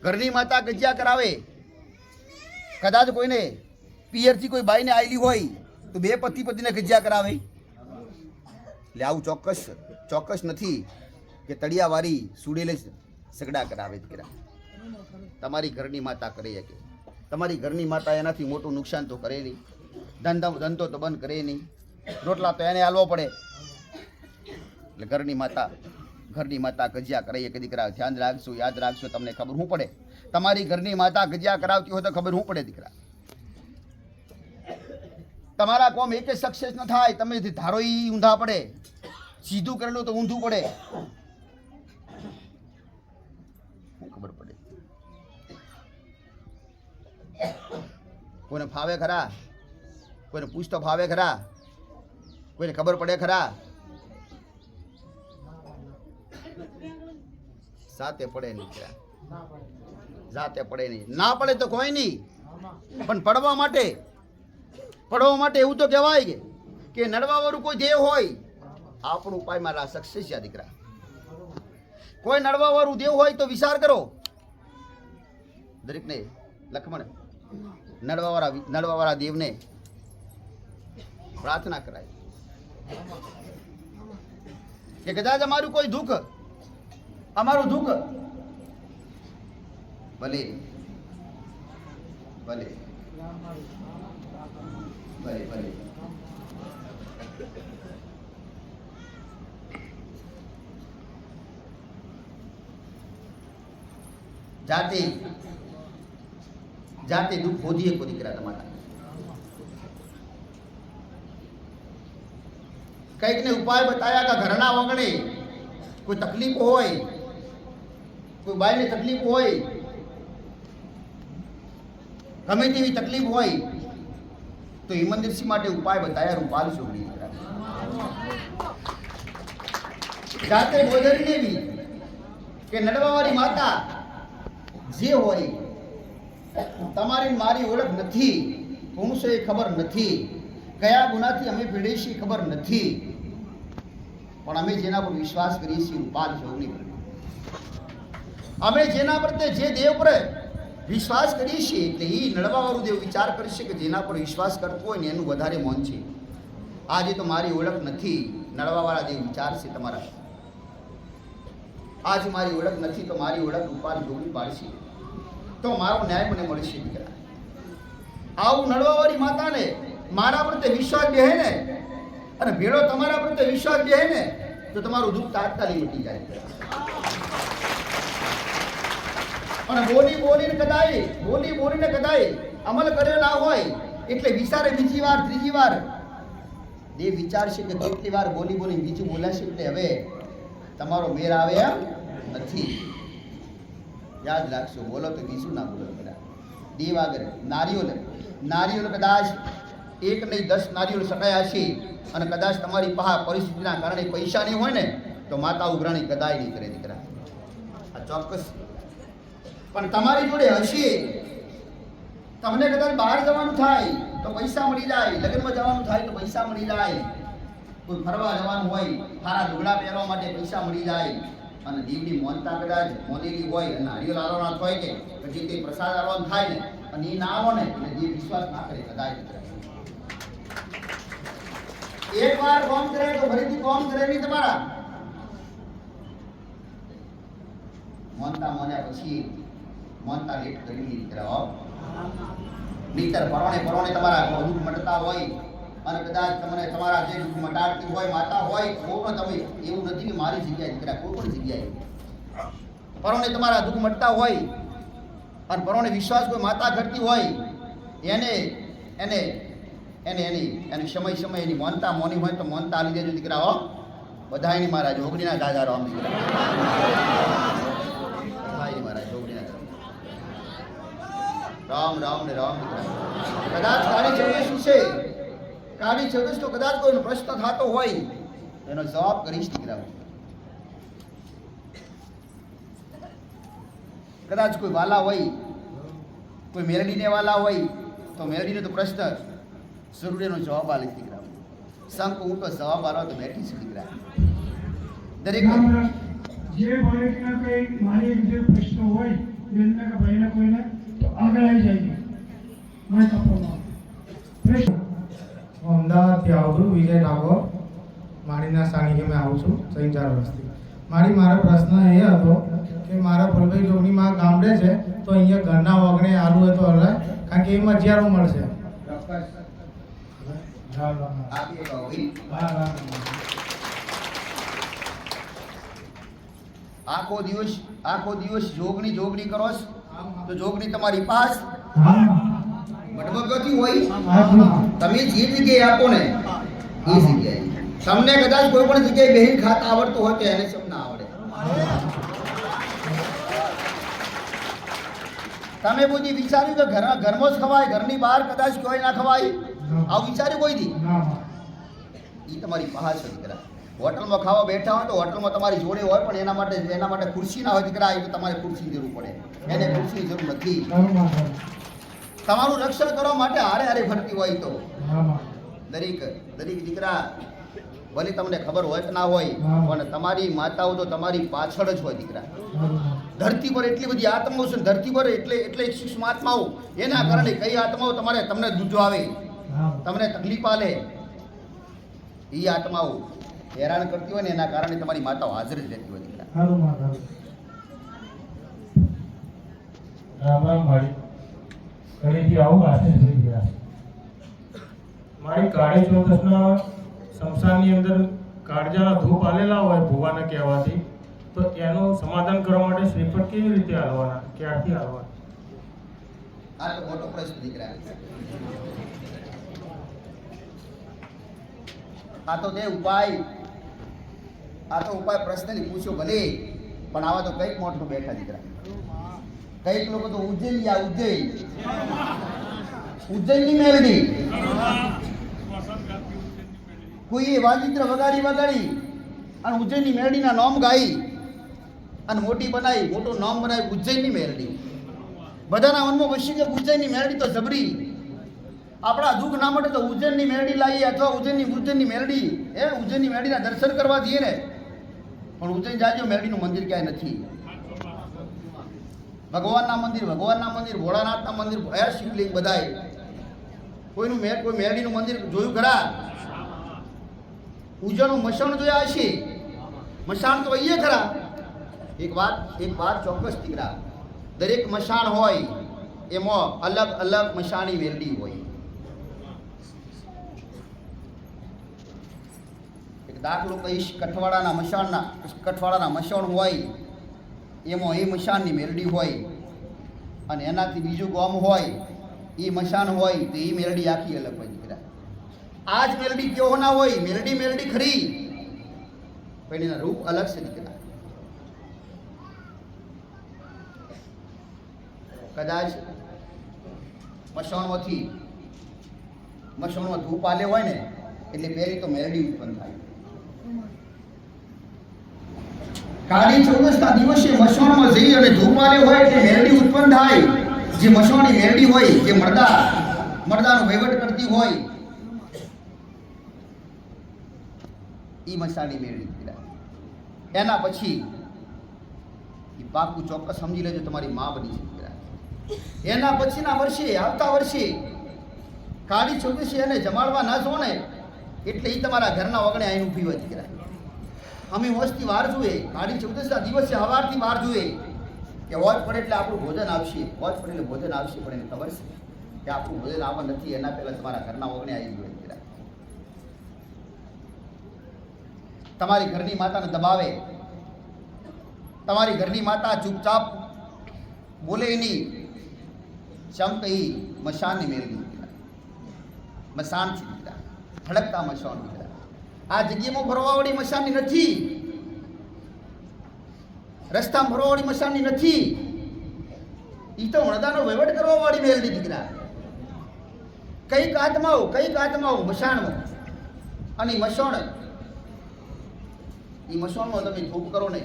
ઘરની માતા કજિયા કરાવે. કદાચ કોઈને પિયરથી કોઈ બાઈને આવેલી હોય તો બે પતિ પતિને કજિયા કરાવે. એટલે આવું ચોક્કસ નથી કે તળિયાવાળી સુડેલે સગડા કરાવે દીકરા. તમારી ઘરની માતા કરે કે તમારી ઘરની માતા એનાથી મોટું નુકસાન તો કરે નહીં. ધંધો તો બંધ કરે નહીં. રોટલા તો એને હાલવો પડે. એટલે ઘરની માતા કજિયા કરે કે દીકરા. ધ્યાન રાખજો, યાદ રાખજો, તમને ખબર શું પડે. તમારી ઘરની માતા કજિયા કરાવતી હોય તો ખબર શું પડે દીકરા. તમારા કોમ એક સક્સેસ ન થાય, તમે ધારો ઈ ઊંધા પડે. સીધું કરેલું તો ઊંધું પડે. શું ખબર પડે? કોઈને ફાવે ખરા? કોઈને પૂછતો ફાવે ખરા? કોઈને ખબર પડે ખરા? જાતે પડે નહીં ખરા, જાતે પડે નહીં. ના પડે તો કોઈ નહીં, પણ પડવા માટે એવું તો કહેવાય કે નડવાવાળું કોઈ દેવ હોય, આપણું ઉપાય મારા સક્સેસ છે દીકરા. કોઈ નડવાવાળું દેવ હોય તો વિચાર કરો. દરેકને લખમણ નડવાવાળા દેવને પ્રાર્થના કરાય કે કદાચ અમારું કોઈ દુઃખ, અમારું દુઃખ ભલે ભલે ભલે જાતે જાતે દુઃખ હોદીએ કો દીકરા તમારા કંઈક ને ઉપાય બતાયા કે ઘરના વગણે કોઈ તકલીફ હોય, કોઈ બાયને તકલીફ હોય, ગમે તેવી તકલીફ હોય તો હિમંદરસિંહ માટે ઉપાય બતાયા રૂપાલ છોકરી દીકરા જાતે બોધરીને બી કે નડવાવાળી માતા જે હોય તમારી મારી ઓળખ નથી, કોણ છે એ ખબર નથી, કયા ગુનાથી અમે પીડીએ છીએ ખબર નથી, પણ અમે જેના પર વિશ્વાસ કરીએ છીએ રૂપાલ જોગણી પર, અમે જેના પર જે દેવ પર વિશ્વાસ કરીએ છીએ એટલે એ નડવાવાળું દેવ વિચાર કરશે કે જેના પર વિશ્વાસ કરતો હોય ને એનું વધારે મન છે. આજે તો મારી ઓળખ નથી, નડવાવાળા દેવ વિચારશે તમારા, આજ મારી ઓળખ નથી તો મારી ઓળખ રૂપાલ જોગણી પાડશે તો મારો ન્યાય મને મળશે દીકરા. આવું નડવાવાળી માતાને મારા પ્રત્યે વિશ્વાસ બેહે ને અને ભેળો તમારા પ્રત્યે વિશ્વાસ બેહે ને તો તમારું દુઃખ તાત્કાલિક મટી જાય. અને બોલીને કદાય અમલ કર્યો ના હોય એટલે વિચારે બીજી વાર ત્રીજી વાર દેવ વિચારશે કે કેટલી વાર બોલી બીજું બોલાશે એટલે હવે તમારો મેર આવે એમ નથી. યાદ રાખશો, બોલો તો બીજું ના બોલો. દેવ આગળ નારીઓ કદાચ 1 નહીં 10 નારીઓ સટાયા છે અને કદાચ તમારી પાસે પરિસ્થિતિના કારણે પૈસા નહીં હોય ને તો માતા ઉઘરાણી કદાય નહીં કરે દીકરા, આ ચોક્કસ. પણ તમારી જોડે હશે, તમને કદાચ બહાર જવાનું થાય તો પૈસા મળી જાય, લગ્નમાં જવાનું થાય તો પૈસા મળી જાય, કોઈ ફરવા જવાનું હોય, સારા લુગડા પહેરવા માટે પૈસા મળી જાય, અને દીવની મોનતા કદાચ મોદેલી હોય અને નારિયેળ આલવાના હોય કે પછી તે પ્રસાદ આલવાનું થાય ને અને એ ના આવો ને એટલે દેવ વિશ્વાસ ના કરે કદાચ. એક વાર કોમ કરે તો ફરીથી કોમ કરે નહીં તમારા. મોનતા મોન્યા પછી મોનતા લેટ કરી દીકરા, નહીતર પરોણે તમારા દુઃખ મટતા હોય અને કદાચ તમને તમારા જે દુઃખ મટાડતી હોય માતા હોય તો પણ તમે એવું નથી કે મારી જગ્યાએ દીકરા કોઈ પણ જગ્યાએ પરોણે તમારા દુઃખ મટતા હોય અને પરોણે વિશ્વાસ કોઈ માતા કરતી હોય એને સમય એની મોનતા મોની હોય તો મોનતા આલી દેજો દીકરા. હો બધા એની મારા જોગણીના દાદા રામ દીકરા, રામ રામ ને રામ દીકરા. કદાચ કાળી છવ્વીસ તો કદાચ કોઈનો પ્રશ્ન થતો હોય એનો જવાબ કરીશ દીકરા. કદાચ કોઈ વાલા હોય, કોઈ મેરડીને વાલા હોય તો મેરડીને તો પ્રશ્ન જરૂર એનો જવાબ આલે દીકરા. સંક હું તો જવાબ આલો તો બેઠી છું દીકરા. દરેક જે બાળકના કઈ મારી જે પ્રશ્ન હોય બેનના કે ભાઈના કોઈને તો આગળ આવી જાય. માઇક આપવામાં પ્રશ્ન અમદાવાદથી આવું છું, વિજય ઠાકોર. મારીના સાનિધ્ય મેં આવું છું 3-4 વર્ષથી. મારો પ્રશ્ન એ હતો કે મારા ફલભાઈ જોગણીમાં ગામડે છે તો અહીંયા ઘરના વગણે આલુ હોય તો હલાય, કારણ કે એમાં જ્યારો મળશે. આખો દિવસ જોગણી કરો તો જોગણી તમારી પાસ બટબગતી હોય. તમે જે જગ્યાએ આપો ને એ જગ્યાએ તમને કદાચ કોઈ પણ જગ્યાએ બેહીન ખાતા આવડતું હોય તો એને સમ ના આવડે. તમે બુદ્ધિ વિચાર્યું કે ઘરમાં જ ખવાય, ઘરની બહાર કદાચ કોઈ ના ખવાય, આવું વિચાર્યું કોઈ દી? એ તમારી પાસે દીકરા. હોટલમાં ખાવા બેઠા હોય તો હોટલમાં તમારી જોડે હોય પણ એના માટે ખુરશી ના હોય દીકરા, એ તો તમારે ખુરશીની જરૂર પડે, એને ખુરશીની જરૂર નથી. તમારું રક્ષણ કરવા માટે હારે ફરતી હોય તો દરેક દીકરા ભલે તમને ખબર હોય કે ના હોય પણ તમારી માતાઓ તો તમારી પાછળ જ હોય દીકરા. ધરતી પર એટલી બધી આત્માઓ છે, ધરતી પર એટલે સૂક્ષ્મ આત્માઓ, એના કારણે કઈ આત્માઓ તમને દૂજો આવે, તમને તકલીફ આલે, એ આત્માઓ હેરાન કરતી હોય ને એના કારણે તમારી માતાઓ હાજર જ રહેતી હોય દીકરા. રામ રામ ભાઈ. ઘરેથી આવું આશીષ લઈ ગયા. મારી કાળી ચોથસના શમશાનની અંદર કાળજાના ધૂપ આલેલા હોય ભુવાને કહેવાથી, તો એનું સમાધાન કરવા માટે શ્રીફળ કેવી રીતે હાલવાના, ક્યારથી હાલવાના? આ તો મોટો પ્રશ્ન દીકરા. આ તો તે ઉપાય પ્રશ્નની પૂછો ભલે, પણ આવા તો કઈક મોટું બેઠા દીકરા. કઈક લોકો તો ઉજ્જૈનની મેલડી કોઈ વાજિત્ર વગાડી અને ઉજ્જૈનની મેલડીના નામ ગાઈ અને મોટી બનાવી, મોટું નામ બનાવી ઉજ્જૈનની મેલડી. બધાના મનમાં વસી કે ઉજ્જૈનની મેલડી તો જબરી, આપણા દુઃખ ના માટે તો ઉજ્જૈનની મેલડી લાવીએ અથવા ઉજ્જૈનની મેલડી ઉજ્જૈનની મેલડીના દર્શન કરવા જઈએ ને, પણ ઉજ્જૈન જાજો મેલડીનું મંદિર ક્યાંય નથી. ભગવાનના મંદિર, ભોળાનાથના મંદિર, શિવલિંગ બધાય, કોઈ મેલડીનું મંદિર જોયું ખરા? પૂજાનું મશાણ જોયા હશે, મશાણ તો અહીંયા ખરા. એક વાત ચોક્કસ દીકરા, દરેક મશાણ હોય એમાં અલગ અલગ મશાણી મેલડી હોય. એક દાખલો કહીશ, કઠવાડાના મશાણ હોય એમાં એ મશાનની મેલડી હોય, અને એનાથી બીજું ગામ હોય એ મશાન હોય તો એ મેલડી આખી અલગ હોય દીકરા. આ જ મેલડી કેવો ના હોય, મેલડી ખરી, પણ એના રૂપ અલગ છે દીકરા. કદાચ મશાણમાં ધૂપ આલે હોય ને એટલે પહેલી તો મેલડી ઉત્પન્ન થાય. કાળી ચૌદસના દિવસે મશાણમાં જઈ અને ધૂપ આલે હોય એટલે મેલડી ઉત્પન્ન થાય. જે મશાણી મેલડી હોય, જે મરદાનો વહીવટ કરતી હોય, એ મશાણી મેળવી. એના પછી પાકું ચોક્કસ સમજી લેજો, તમારી મા બની છે. એના પછીના વર્ષે, આવતા વર્ષે કાળી ચૌદસે એને જમાડવા ના છો ને એટલે એ તમારા ઘરના વગણે આવીને ઊભી હોય દીકરા. અમે હોશથી વાર જોઈએ, કાળી ચૌદસના દિવસે સવારથી વાર જોઈએ કે વોચ પડે એટલે આપણું ભોજન આવશે, પણ એને ખબર છે કે આપણું ભોજન આવવા નથી, એના પહેલા તમારા ઘરના વગણે આવી ગયું દીકરા. તમારી ઘરની માતાને દબાવે, તમારી ઘરની માતા ચૂપચાપ બોલે નહીં, ચમકઈ મશાનની મેળવી મશાન છે દીકરા, ધડકતા મશાન દીકરા. આ જગ્યામાં ભરવાવાળી મશાનની નથી, રસ્તામાં ભરવાવાળી મશાનની નથી, એ તો વણદાનો વહીવટ કરવાવાળી મેળવી દીકરા. કઈક આત્માઓ મશાનમાં, અને એ મશાનમાં તમે ધૂપ કરો ને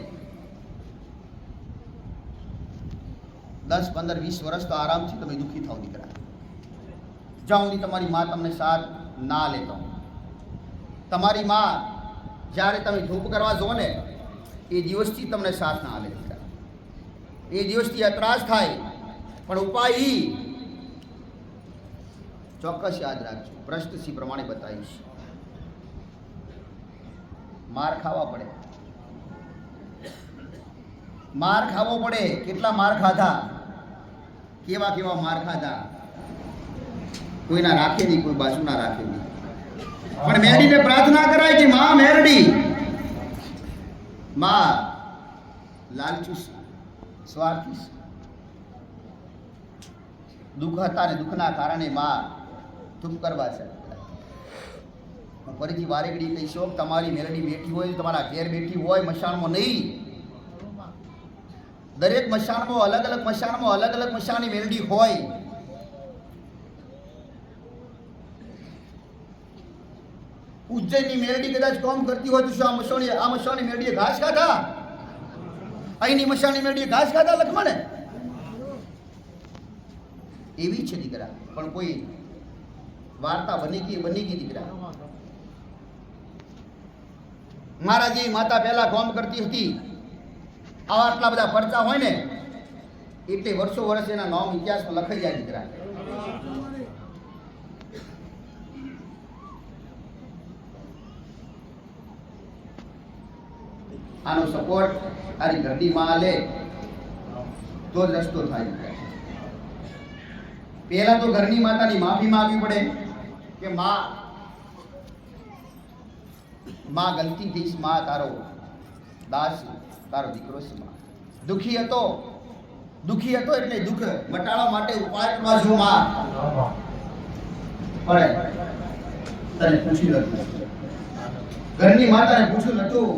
10, 15, 20 વર્ષ તો આરામથી તમે દુઃખી થાવ દીકરા. જ્યાં સુધી તમારી મા તમને સાથ ના લેતો. તમારી મા જ્યારે તમે ધૂપ કરવા જો ને એ દિવસથી તમને સાથ ના લે દીકરા. એ દિવસથી અતરાજ થાય, પણ ઉપાય ચોક્કસ યાદ રાખજો. પ્રશ્નથી પ્રમાણે બતાવીશ. માર ખાવો પડે. કેટલા માર ખાધા, કેવા માર ખાધા. કોઈના રાખે નહીં, કોઈ બાજુ ના રાખે નહીં, પણ મેરડીને પ્રાર્થના કરાય કે માં મેરડી, માં લાલચુ સ્વાર્થી દુઃખ હતા ને દુઃખના કારણે માં ધૂપ કરવા છે. હું ફરીથી વારેગડી કહીશો, તમારી મેરડી બેઠી હોય, તમારા ઘેર બેઠી હોય, મશાણમાં નહીં. દરેક મશાણમાં અલગ અલગ મશાની મેલડી હોય. ઉજ્જૈનની મેલડી કદાચ કામ કરતી હોય તો શું આ મશાની મેલડીએ ઘાસ ખાધા? અહીંની મશાની મેલડીએ ઘાસ ખાધા લખમાં ને? એવી છે દીકરા, પણ કોઈ વાર્તા બની ગઈ દીકરા. મારા જેવી માતા પહેલા કામ કરતી હતી. આવા આટલા બધા પરચા હોય ને એટલે વર્ષો વર્ષ એના નામ ઇતિહાસમાં લખાઈ જાય દીકરા. આનો સપોર્ટ તારી ઘરની માં લે તો જ રસ્તો થાય. પહેલા તો ઘરની માતાની માફી માંગવી પડે કે માં ગલતી થઈ છે, માં તારો દાસ તારો દીકરો છે, માં દુખી હતો એટલે દુઃખ મટાડવા માટે ઉપાય કરવા જો માં પડે. તને પૂછ્યું હતું, ઘરની માતાને પૂછ્યું નતું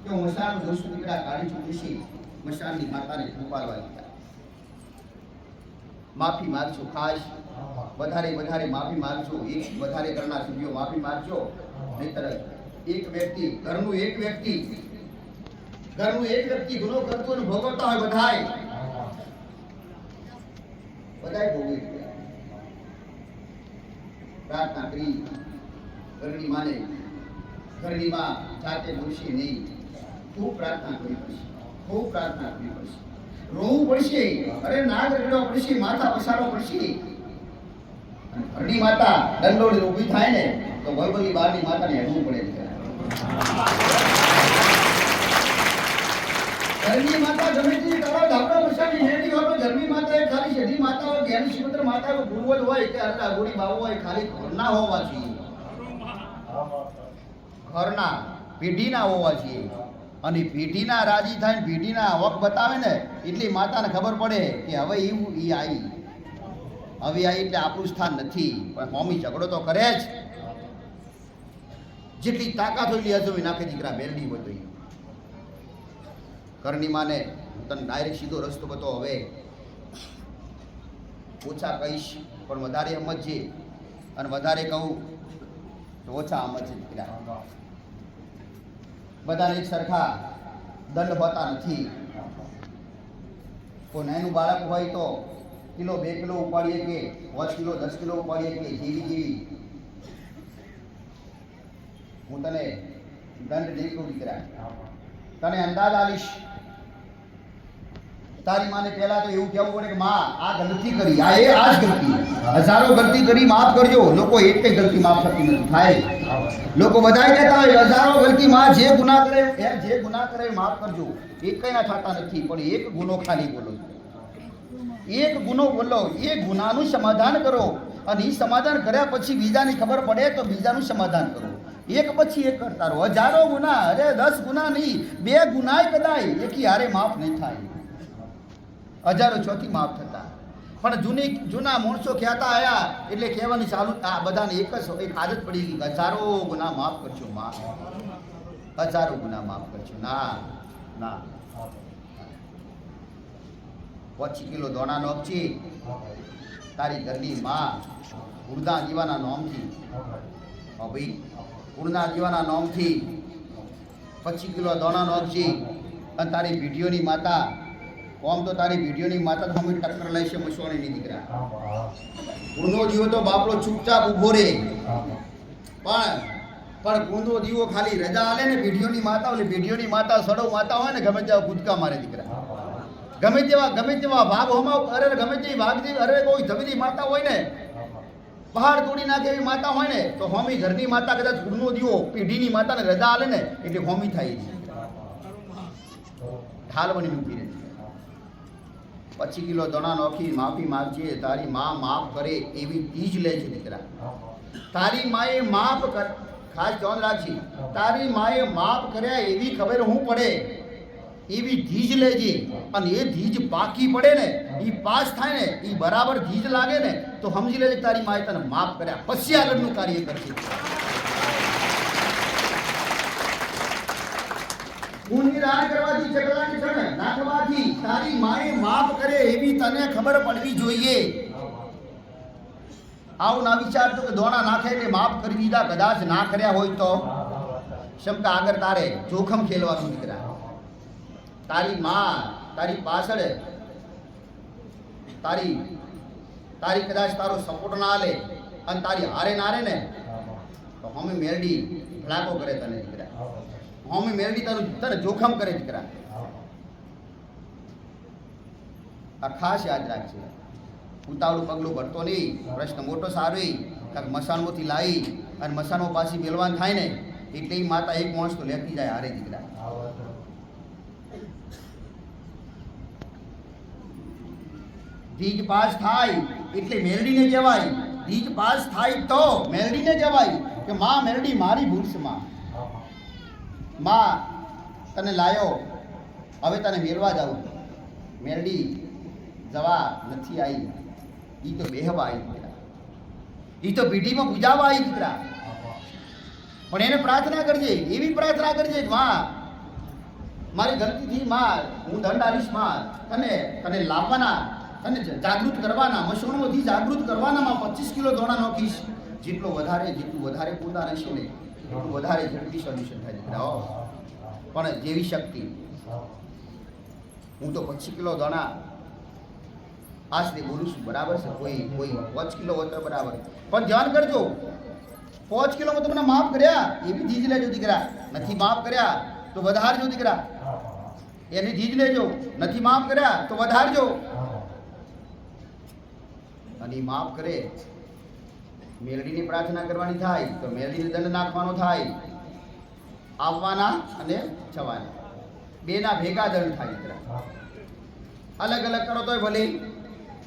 કે હું મસાનું દોષ દીકરા કાઢી ચૂકી છે, મસાનની માતાને ઉપાડવા દીધા. માફી માંગજો, ખાસ વધારે માફી માંગજો. એક વધારે કરનાર સભ્યો માફી માંગજો, નહીતર એક વ્યક્તિ ઘરનું એક વ્યક્તિ ગુનો કરતો અને ભોગવતા હોય બધાય ભોગવી. પ્રાર્થના કરી ઘરની માં જાતે બોલશે નહીં, ખૂબ પ્રાર્થના કરવી પડશે, રોવું પડશે, અરે નાગ રગડવા પડશે, માથા પસારવા પડશે. ઘરની માતા દંડોળી ઊભી થાય ને તો વલવલી બારની માતાને હેડવું પડે છે. ઘરની માતા ગમે તે તમારા ધાબળા પછાડી હેડી હોય તો ઘરની માતા એ ખાલી સધી માતા હોય, જ્ઞાની સુપુત્ર માતા હોય, ગુરુવદ હોય કે અરડા ગોળી બાબુ હોય, ખાલી ઘરના હોવા જોઈએ, ઘરના પેઢીના હોવા જોઈએ. અને પેઢીના રાજી થાય ને પેઢીના હક બતાવે ને એટલી માતાને ખબર પડે કે હવે એવું આવી એટલે આપણું સ્થાન નથી. પણ મમ્મી ઝઘડો તો કરે જ, જેટલી તાકાત હોય એટલી હજુ નાખે દીકરા મેલડી હોય તો. ઘરની માને તને ડાયરેક્ટ સીધો રસ્તો બતો, હવે ઓછા કહીશ પણ વધારે સમજજે, અને વધારે કહું તો ઓછા સમજજે દીકરા. બધાને એક સરખા દંડ હોતા નથી. કોઈ નાનું બાળક હોય તો કિલો 2 કિલો ઉપાડીએ કે 5 કિલો 10 કિલો ઉપાડીએ કે જેવી હું તને દંડ નહીં કહું દીકરા, તને અંદાજ આલીશ. તારી માને પહેલા તો એવું કહેવું પડે કે માં આ ગલતી કરી, આ જ ગલતી, હજારો ગલતી કરી, માફ કરજો. લોકો એક કઈ ગલતી માફ થતી નથી થાય. લોકો બધાય કહેતા હોય હજારો ગલતી માં જે ગુનાહ કરે માફ કરજો, એક કઈ ના થતા નથી. પણ એક ગુનો ખાલી બોલો, એક ગુનો બોલો, એ ગુનાનું સમાધાન કરો, અને એ સમાધાન કર્યા પછી બીજાની ખબર પડે તો બીજાનું સમાધાન કરો. એક પછી એક કરતા રહો. હજારો ગુના, અરે 10 ગુના નહીં, 2 ગુનાય કદાય એકી હારે માફ નહીં થાય, હજારો ચોથી માફ થતા. પણ જૂના માણસો કહેતા આયા એટલે કહેવાની ચાલુ, આ બધાને એક આદત પડી ગઈ, હજારો ગુના માફ કરજો માં, હજારો ગુના માફ કરજો. ના 5 કિલો દોણા નોખી તારી ઘરની માં ઉડદા જીવાના નોમથી, ભાઈ ઉડદા જીવાના નોમથી 25 કિલો દોણા નોખી, અને તારી વિડીયોની માતા આમ તો તારી વિડીયોની માતા તો અમે ટક્કર લેશે મસવાણીની દીકરા. ગુંદો દીવો તો બાપડો ચૂપચાપ ઊભો રહે, પણ ગુંદો દીવો ખાલી રજા આલે ને વિડીયોની માતા, ઓલી વિડીયોની માતા સડો માતા હોય ને ગમે તેવા કૂદકા મારે દીકરા. ગમે તેવા ભાગ હોમાં, અરે ગમે તેવી ભાગ જેવી, અરે કોઈ ધબીલી માતા હોય ને, પહાડ તોડી નાખે એવી માતા હોય ને, તો હોમી ઘરની માતા કદાચ ગુંદો દીવો પેઢીની માતાને રજા આલે ને એટલે હોમી થાય છે, ઢાલ બની ઊભી રહે. 25 કિલો દોણા નોખી માફી માંગજે, તારી માં માફ કરે એવી તીજ લે છે દીકરા. તારી માએ માફ કર, ખાસ ધ્યાન રાખજી, તારી માએ માફ કર્યા એવી ખબર હું પડે એવી ધીજ લેજે. અને એ ધીજ પાકી પડે ને, એ પાસ થાય ને, એ બરાબર ધીજ લાગે ને તો સમજી લેજે તારી માએ તને માફ કર્યા, પછી આગળનું કાર્ય કરશે. ગુણની રાહ કરવાથી, ચકલાની છણ નાખવાથી તારી માએ માફ કરે એવી તને ખબર પડવી જોઈએ. આવું ના વિચારતો કે દોણા નાખે એટલે માફ કરી દીધા, કદાચ ના કર્યા હોય તો શંકા આગળ તારે જોખમ ખેલવાનું દીકરા. તારી માં તારી પાછળ તારી કદાચ તારો સપોર્ટ ના આલે અને તારી હારે ના રે ને તો હમે મેરડી ભડાકો કરે તને દીકરા, હમે મેરડી તને જોખમ કરે દીકરા. આ ખાસ યાદ રાખજે. ઉતાવળું પગલું ભરતો નહીં. પ્રશ્ન મોટો સારો કાંક મસાણમાંથી લાવી અને મસાણો પાછી બેલવાન થાય ને એટલે માતા એક માણસ તો લેતી જાય હારે દીકરા. ધીજ પાસ થાય એટલે મેલડીને કહેવાય. ધીજ પાસ થાય તો મેલડીને કહેવાય કે માં મેલડી મારી ભૂલ છે. માં તને લાયો, હવે તને મેળવા જાઉં. મેલડી જવા નથી આવી, ઈ તો બેહવા આવી દીકરા, ઈ તો પીઢીમાં પૂજાવા આવી દીકરા. પણ એને પ્રાર્થના કરજે, એવી પ્રાર્થના કરજે કે માં મારી ગલતીથી માં હું દંડ આવીશ, માં તને લાવવાના, તને જાગૃત કરવાના, મશરૂમોથી જાગૃત કરવાના. માં 25 કિલો દોણા નોખીશ. જેટલું વધારે પોતા રહેશે ને એટલું વધારે ઝડપી સોલ્યુશન થાય દીકરા. પણ જેવી શક્તિ, હું તો 25 કિલો દોણા આશરે બોલું છું, બરાબર છે. કોઈ 5 કિલો હોય તો બરાબર, પણ ધ્યાન કરજો 5 કિલો તમને માફ કર્યા એવી ધીજ લેજો દીકરા. નથી માફ કર્યા તો વધારજો દીકરા, એની ધીજ લેજો. નથી માફ કર્યા તો વધારજો. અને માફ કરે મેલડીની પ્રાર્થના કરવાની થાય તો મેલડીને દંડ નાખવાનો થાય. આવવાના અને જવાના બેના ભેગા દંડ થાય દીકરા. અલગ અલગ કરો તોય ભલે,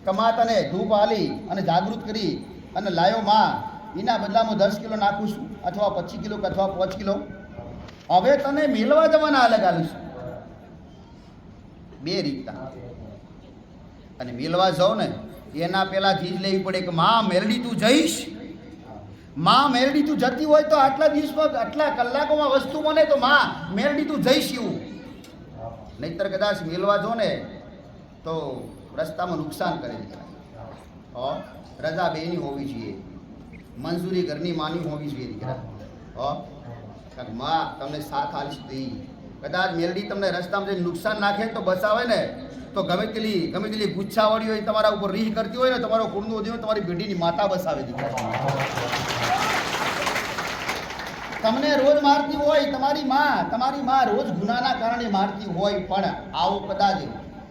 કમાતાને ધૂપ આલી અને જાગૃત કરી અને લાયો માં, એના બદલામાં 10 કિલો નાખું છું, અથવા 25 કિલો અથવા 5 કિલો. હવે તને મેળવા જવાના અલગ આલીશું. બે રીતના. અને મેળવા જાવ ને એના પહેલા ધીજ લેવી પડે કે માં મેલડી તું જઈશ. માં મેલડી તું જતી હોય તો આટલા દિવસમાં આટલા કલાકોમાં વસ્તુ બને તો માં મેલડી તું જઈશ એવું. નહીતર કદાચ મેળવા જો ને તો રસ્તામાં નુકસાન કરે દીકરા. રજા બેની હોવી જોઈએ, મંજૂરી ઘરની માની હોવી જોઈએ દીકરા. કારણ માં તમને સાથ આલીશ દઈ. કદાચ મેલડી તમને રસ્તામાં જઈને નુકસાન નાખે તો બચાવે ને તો ગમે તેલી ગુચ્છાવાળી હોય, તમારા ઉપર રીહ કરતી હોય ને, તમારો કુળનો દેવ તમારી પેઢીની માતા બસાવે દીકરા. તમને રોજ મારતી હોય તમારી માં રોજ ગુનાના કારણે મારતી હોય, પણ આવો કદાચ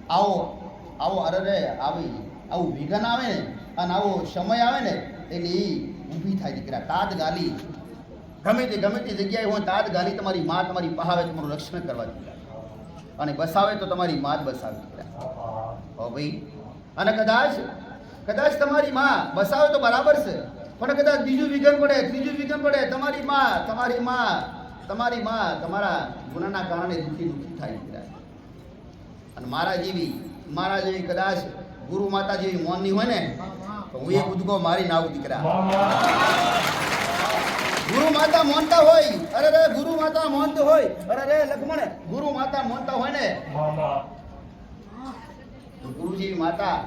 આવો અરે આવું વિઘન આવે ને અને આવો સમય આવે ને એટલે એ ઊભી થાય દીકરા. તાત ગાલી ગમે તે જગ્યાએ હોય તાત ગાલી તમારી માં તમારી પહાવે તમારું રક્ષણ કરવા દીકરા. અને બસાવે તો તમારી માં જ બસાવે દીકરા. હો ભાઈ. અને કદાચ તમારી માં બસાવે તો બરાબર છે, પણ કદાચ બીજું વિઘન પડે, ત્રીજું વિઘન પડે, તમારી માં તમારા ગુનાના કારણે દુઃખી થાય દીકરા. અને મારા જેવી કદાચ ગુરુ માતા જેવી મોનની હોય ને તો હું એક ઉદગો મારી નાવું દીકરા. ગુરુ માતા મોનતા હોય, અરે ગુરુ માતા મોનતો હોય, અરે લક્ષ્મણ ગુરુ માતા મોનતા હોય ને તો ગુરુ જેવી માતા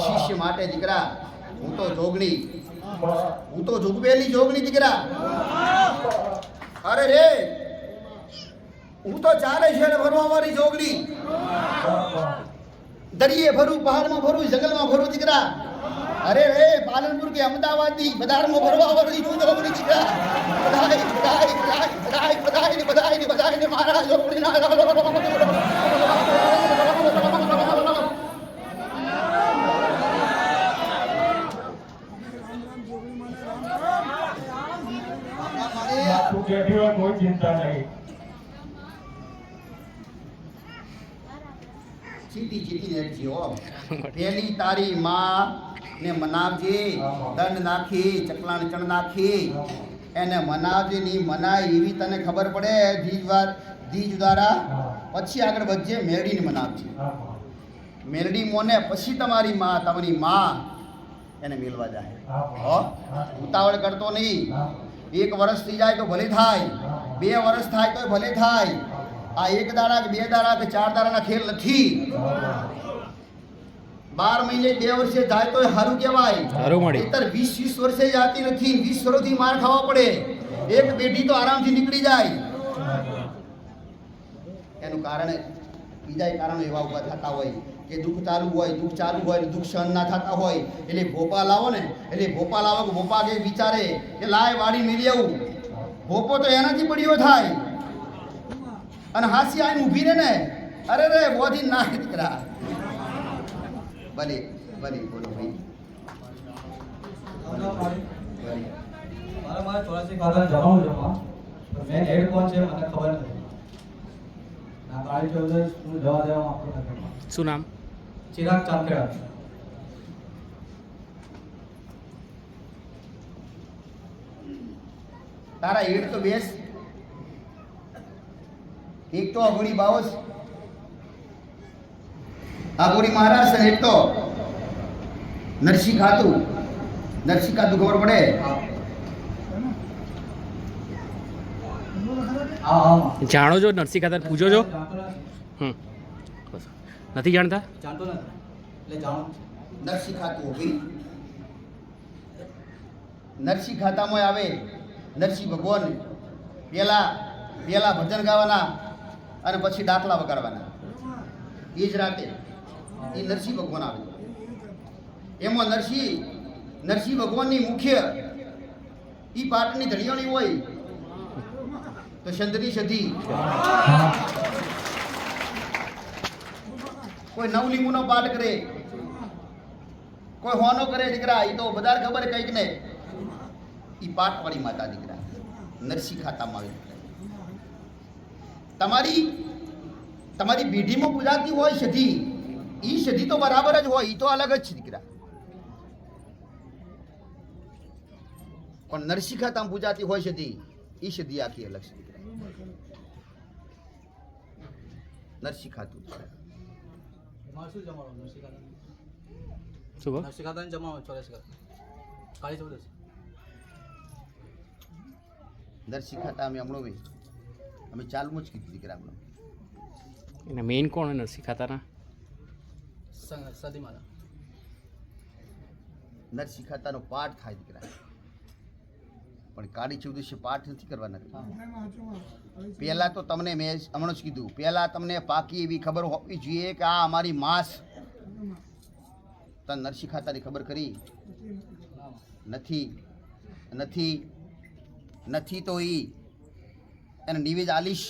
શિષ્ય માટે દીકરા હું તો જોગવેલી જોગણી દીકરા. અરે રે હું તો ચારે શેર ભરવા વાળી જોગણી. દરિયે ભરું, પહાડમાં ભરું, જંગલમાં ભરું દીકરા. અરે રે પાલનપુર કે અમદાવાદની બજારમાં ભરવા વાળી જોગણી દીકરા. બધાય મારા જોગણીના કોઈ ચિંતા નહીં. ચીટી નેટજી પેલી તારી માં ને મનાવજે. દંડ નાખી, ચકલાણ ચણ નાખી એને મનાવજે. ની મનાય એવી તને ખબર પડે ધીજ દ્વારા, પછી આગળ વધજે. મેરડીને મનાવજે. મેરડી મોને પછી તમારી માં એને મેળવા જાય. ઉતાવળ કરતો નહીં. 1 વર્ષ થઈ જાય તો ભલે થાય, 2 વર્ષ થાય તો ભલે થાય. આ 1 દાડા કે 2 દાડા કે 4 દાડાના ખેલ નથી. 12 મહિને 2 વર્ષે જાય તો સારું કહેવાય. 20 વર્ષે જાતી નથી. 20 વર્ષથી માર ખાવા પડે. એક પેઢી તો આરામથી નીકળી જાય. એનું કારણ બીજા કારણો એવા ઉભા થતા હોય કે દુઃખ ચાલુ હોય દુઃખ સહન ના થતા હોય એટલે ભોપા લાવો કે ભોપા કે વિચારે કે લાય વાડી મેળી આવું. ભોપો તો એનાથી પડ્યો થાય અને હાસી આઈને ઊભી રહે ને, અરે રે બોધી ના દીકરા. ભલે બોલો ભાઈ. મારા 84 ખાતા જમાવું જમા મેં હેડ કોણ છે મને ખબર નથી. ના કાળી ચૌધરી હું જવા દેવા માંગતો નથી. શું નામ? ચિરાગ ચાંદખેડા. તારા હેઠ તો બેસ. એક તો અઘોરી બાવસ, અઘોરી મહારાજ એક તો નરસિંહ ખાતું. નરસિંહ ખાતું ખબર પડે? હા હા જાણો છો નરસિંહ ખાતા પૂછો છો? જાણતો નથી. હમ બસ. નથી જાણતા? જાણતો નથી એટલે જાણું છું. નરસિંહ ખાતું ભાઈ. નરસિંહ ખાતામાં આવે નરસિંહ ભગવાન. પેલા ભજન ગાવાના અને પછી દાખલા વગાડવાના. એ જ રાતે એ નરસિંહ ભગવાન આવે. એમાં નરસિંહ ભગવાનની મુખ્ય એ પાટની ધડિયાણી હોય તો ચંદ્રની સધી. કોઈ નવલિંગુનો પાઠ કરે, કોઈ હોનો કરે દીકરા. એ તો બધા ખબર કંઈક ને. એ પાઠવાળી માતા દીકરા નરસિંહ ખાતામાં આવે. તમારી પેઢીમાં પૂજાતી હોય સધી, એ સધી તો બરાબર જ હોય, એ તો અલગ જ છે દીકરા. પણ નરસિંહ ખાતામાં પૂજાતી હોય સધી, એ સધી આખી અલગ છે દીકરા. નરસિંહ ખાતું એમાં શું જમાડો નરસિંહ ખાતા? શું કહો? નરસિંહ ખાતાને જમાડો 84 કાળી ચૌદસ. નરસિંહ ખાતા અમે હમણાં અમે ચાલવું જ કીધું દીકરા. હમણાં એને મેઇન કોણ હોય નરસિંહ ખાતાના? સદી માતા. નરસિંહ ખાતાનો પાઠ થાય દીકરા, પણ કાળી ચૌદસે પાઠ નથી કરવાના. પહેલા તો તમને મેં હમણાં જ કીધું, પહેલા તમને પાકી એવી ખબર હોવી જોઈએ કે આ અમારી માસ. તને નરસિંહ ખાતાની ખબર કરી નથી તો એને નિવેદ આલીશ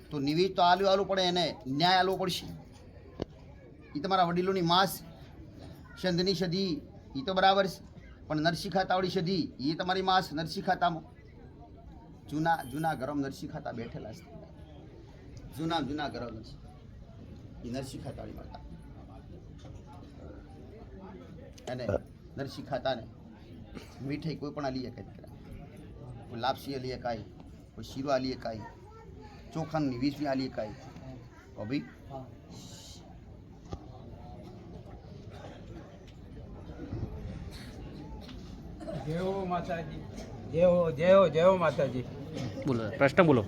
તો નિવેદ તો આલવું પડે, એને ન્યાય આલવો પડશે. એ તમારા વડીલોની માસ ચંદની સદી એ તો બરાબર છે, પણ નરસિંહ ખાતાવાળી સદી એ તમારી માસ. નરસિંહ ખાતામાં જૂના ઘરોમાં નરસિંહ ખાતા બેઠેલા છે. જૂના ઘરો નરસિંહ, એ નરસિંહ ખાતાવાળી માતા. અને નરસિંહ ખાતાને મીઠાઈ કોઈ પણ આલી શકાય દીકરા. કોઈ લાપસી આલી શકાય, કોઈ શીરો આલી શકાય, ચોખાની વીસમી આલી શકાય. ભાઈ હા જય માતાજી. જય માતાજી. બોલો, પ્રશ્ન બોલો.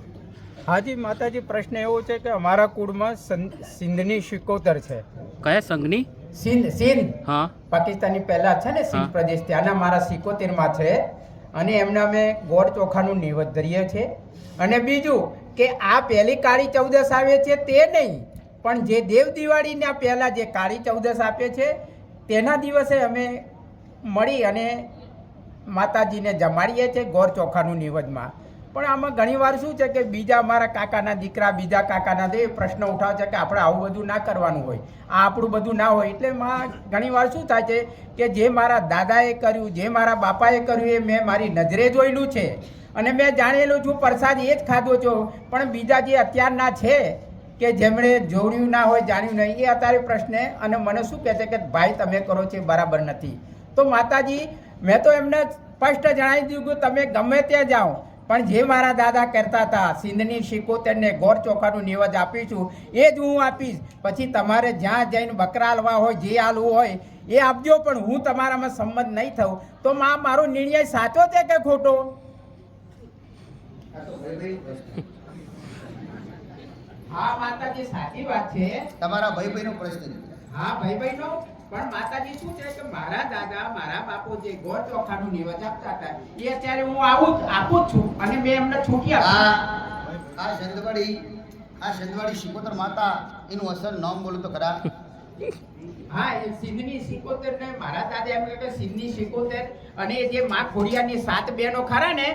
હાજી માતાજી, પ્રશ્ન એવો છે કે અમારા કુળમાં સિંધની શિકોતર છે. કયા સંઘની? સિંધ હા. પાકિસ્તાની પહેલા છે ને સિંધ હા. પ્રદેશ, ત્યાંના મારા 77 છે. અને એમના અમે ગોળ ચોખાનું નિવેદ ધરીએ છીએ. અને બીજું કે આ પહેલી કાળી ચૌદસ આવે છે તે નહીં, પણ જે દેવ દિવાળીના પહેલા જે કાળી ચૌદસ આપે છે તેના દિવસે અમે મળી અને માતાજીને જમાડીએ છીએ ગોળ ચોખાનું નિવેદમાં. પણ આમાં ઘણીવાર શું છે કે બીજા અમારા કાકાના દીકરા, બીજા કાકાના એ પ્રશ્ન ઉઠાવે છે કે આપણે આવું બધું ના કરવાનું હોય, આ આપણું બધું ના હોય. એટલે ઘણીવાર શું થાય છે કે જે મારા દાદાએ કર્યું, જે મારા બાપાએ કર્યું એ મેં મારી નજરે જોયેલું છે અને મેં જાણેલું છું, પ્રસાદ એ જ ખાધો છો. પણ બીજા જે અત્યારના છે કે જેમણે જોડ્યું ના હોય, જાણ્યું નહીં, એ અત્યારે પ્રશ્ન અને મને શું કહે છે કે ભાઈ તમે કરો છો બરાબર નથી. તો માતાજી, મેં તો એમને સ્પષ્ટ જણાવી દીધું કે તમે ગમે ત્યાં જાઓ, પણ જે મારા દાદા કરતા હતા સિંધની 77 ને ગોળ ચોખાનું નિવેદ આપીશું એ જ હું આપીશ. પછી તમારે જ્યાં જઈને બકરા હાલવા હોય, જે હાલવું હોય એ આપજો, પણ હું તમારામાં સંમત નહીં થઉં. તો મારો નિર્ણય સાચો છે કે ખોટો? હા માતાજી, સાચી વાત છે. તમારા ભાઈનો પ્રશ્ન. હા ભાઈ નો. પણ માતાજી શું છે કે મારા દાદા, મારા બાપુ જે ગોળ ચોખાનું નિવેદ આપતા હતા એ અત્યારે હું આપું જ છું અને મેં એમને છૂટી આપી. આ સંતવાડી શિકોતર માતા એનું અસર નામ બોલો તો ખરા. હા, એ સિંધની 77 ને મારા દાદા એમ કહે કે સિંધની 77 અને જે માં ખોડિયારની 7 બહેનો ખરા ને,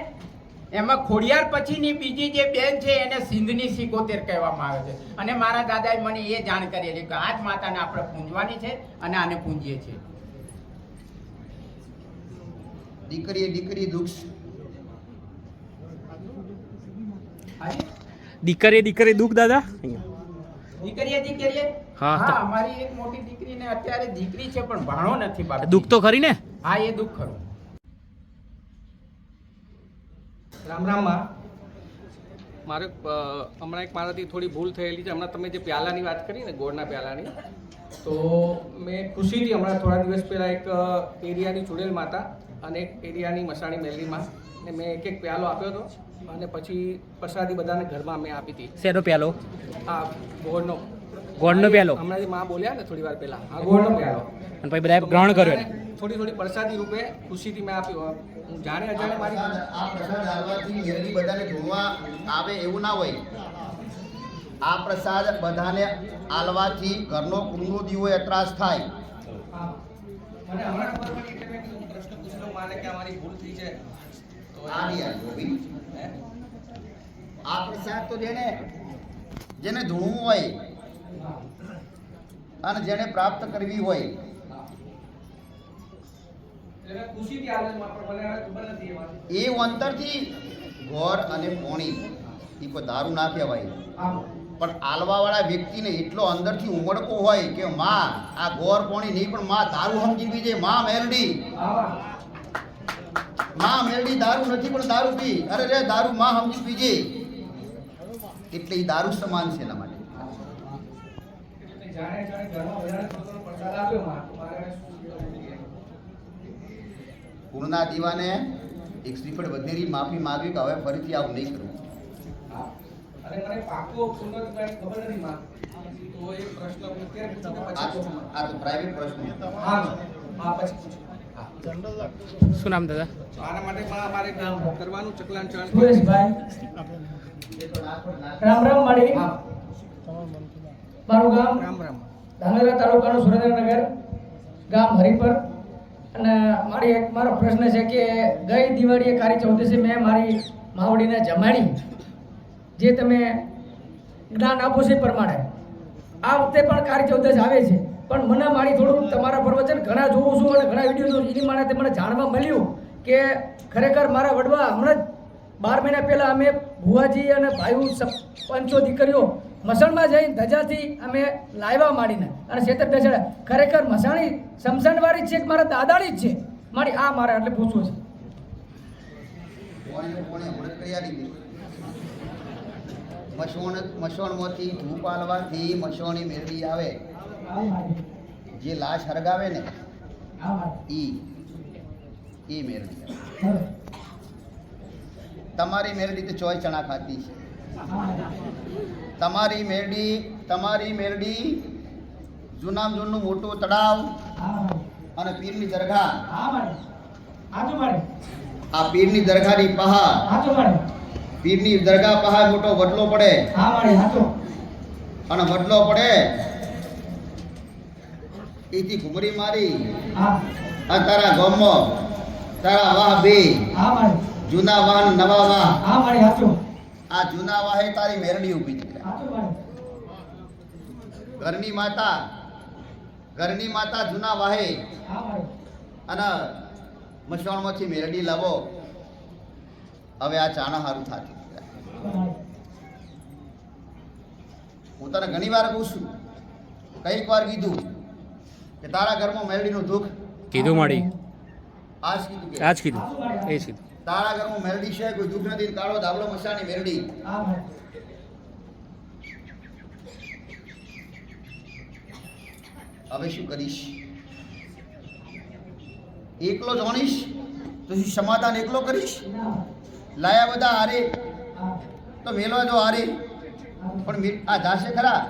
એમાં ખોડિયાર પછીની બીજી જે બેન છે એને સિંધની 77 કહેવામાં આવે છે. અને મારા દાદાએ મને એ જાણ કરેલી કે આ જ માતાને આપણે પૂંજવાની છે અને આને પૂંજીએ છીએ. દીકરી દુઃખ. દીકરી દુઃખ દાદા. દીકરીએ હા, હા, અમારી એક મોટી દીકરીને અત્યારે દીકરી છે પણ ભાણો નથી બાપ. દુઃખ તો ખરી ને? હા, એ દુઃખ ખરું. રામ રામમાં મારે હમણાં એક મારાથી થોડી ભૂલ થયેલી છે. હમણાં તમે જે પ્યાલાની વાત કરી ને, ગોળના પ્યાલાની, તો મેં ખુશીથી હમણાં થોડા દિવસ પહેલાં એક એરિયાની ચુડેલ માતા અને એક એરિયાની મસાણી મેલરીમાં ને મેં એક પ્યાલો આપ્યો હતો અને પછી પ્રસાદી બધાને ઘરમાં મેં આપી હતી. શેનો પ્યાલો? આ ગોળનો પ્યાલો. હમણાં જે માં બોલ્યા ને થોડી વાર પહેલાં, આ ગોળનો પ્યાલો. અને પછી બધાએ ગ્રહણ કર્યો એને. થોડી પ્રસાદી રૂપે ખુશીથી મેં આપ્યું. હું જાણે અજાણે મારી આ પ્રસાદ આલવાથી મેરડી બધાને ધૂણવા આવે એવું ના હોય. આ પ્રસાદ બધાને આલવાથી ઘરનો કુંડો દીવો એતરાશ થાય. મને હમણાં ખબર પડી એટલે મેં કીધું પ્રશ્ન પૂછ્યો માને કે અમારી ભૂલ થઈ છે. તો આ નહીં આવ્યો ભાઈ. આ પ્રસાદ તો જેને ધૂણવું હોય અને જેને પ્રાપ્ત કરવી હોય એટલે ખુશીથી આલે છે, પણ મને હવે ખબર નથી એમાંથી. એ અંતરથી ગોળ અને પોણી એ કોઈ દારૂ ના કહેવાય. પણ આલવાવાળા વ્યક્તિને એટલો અંદરથી ઉમળકો હોય કે માં આ ગોળ પોણી નહીં પણ માં દારૂ સમજી પીજે. માં મેલડી, માં મેલડી દારૂ નથી પણ દારૂ પી. અરે રે દારૂ માં સમજી પીજે. એટલે એ દારૂ સમાન છે એના માટે. જાણે જાણે ઘરમાં બધાને પોતાનો પ્રસાદ આપ્યો માં, તો મારે પૂર્ણા દીવાને એક શ્રીફળ વધેરી માફી માંગવી કે હવે ફરીથી આવું નહીં કરું. અને મને પાકો સુંદર કઈ ખબર નથી માં. તો એક પ્રશ્ન હું અત્યારે પૂછું કે પછી પૂછું? આ તો પ્રાઇવેટ પ્રશ્ન. હા પછી પૂછું. શું નામ દાદા? આના માટે માં અમારે કામ કરવાનું ચકલાન ચણ. સુરેશભાઈ રામ રામ માડી. મારું ગામ રામ રામ. ધાંગધ્રા તાલુકાનું સુરેન્દ્રનગર, ગામ હરિપર. અને મારો પ્રશ્ન છે કે ગઈ દિવાળીએ કાળી ચૌદસે મેં મારી માવડીને જમાડી, જે તમે જ્ઞાન આપો છો એ પ્રમાણે આ વખતે પણ કાળી ચૌદસ આવે છે. પણ મને મારી થોડું તમારા પ્રવચન ઘણા જોઉં છું અને ઘણા વિડીયો જોઉં છું. એની માટે મને જાણવા મળ્યું કે ખરેખર મારા વડવા હમણાં જ 12 મહિના પહેલાં અમે ભુવાજી અને ભાઈઓ 5 દીકરીઓ મસણમાં જઈને ધજાથી અમે લાવ્યા માંડીને અને શેતર બેસાડ્યા. ખરેખર મસાણી સમસણવાળી જ છે કે મારા દાદાની જ છે મારી? આ મારે એટલે પૂછવું છે. મસોણમાંથી ધૂપ આલવાથી મસોણી મેળવી આવે. જે લાશ હરગાવે ને ઈ મેળવી. તમારી મેરડી તો ચોય ચણા ખાતી છે. તમારી મેરડી જૂનામ જૂનનું મોટું તળાવ અને પીરની દરગાહ, આ પીરની દરગાહની પહાડ, પીરની દરગાહ પહાડ મોટો વડલો પડે અને વડલો પડે એથી ઘુમરી મારી આ તારા ગામમાં તારા વાહ બે જૂના વાહ ને નવા વાહ, આ જૂના વાહે તારી મેરડી ઊભી છે. ઘરની માતા જૂના વાહે અને મસવાણમાંથી મેરડી લાવો. હવે આ ચાણા હારું થાતું. હું તને ઘણી વાર કહું છું, કઈક વાર કીધું કે તારા ઘરમાં મેરડીનું દુઃખ કીધું માડી. આજ કીધું કે આજ કીધું એ જ કીધું. તારા ઘરમાં મેરડી છે, કોઈ દુઃખ નથી. કાળો ધાબળો મસાણી મેરડી. હવે શું કરીશ? એકલો જાણીશ તો શું સમાધાન એકલો કરીશ? લાયા બધા હારે તો મેલવા જો હારે, પણ આ જાશે ખરા?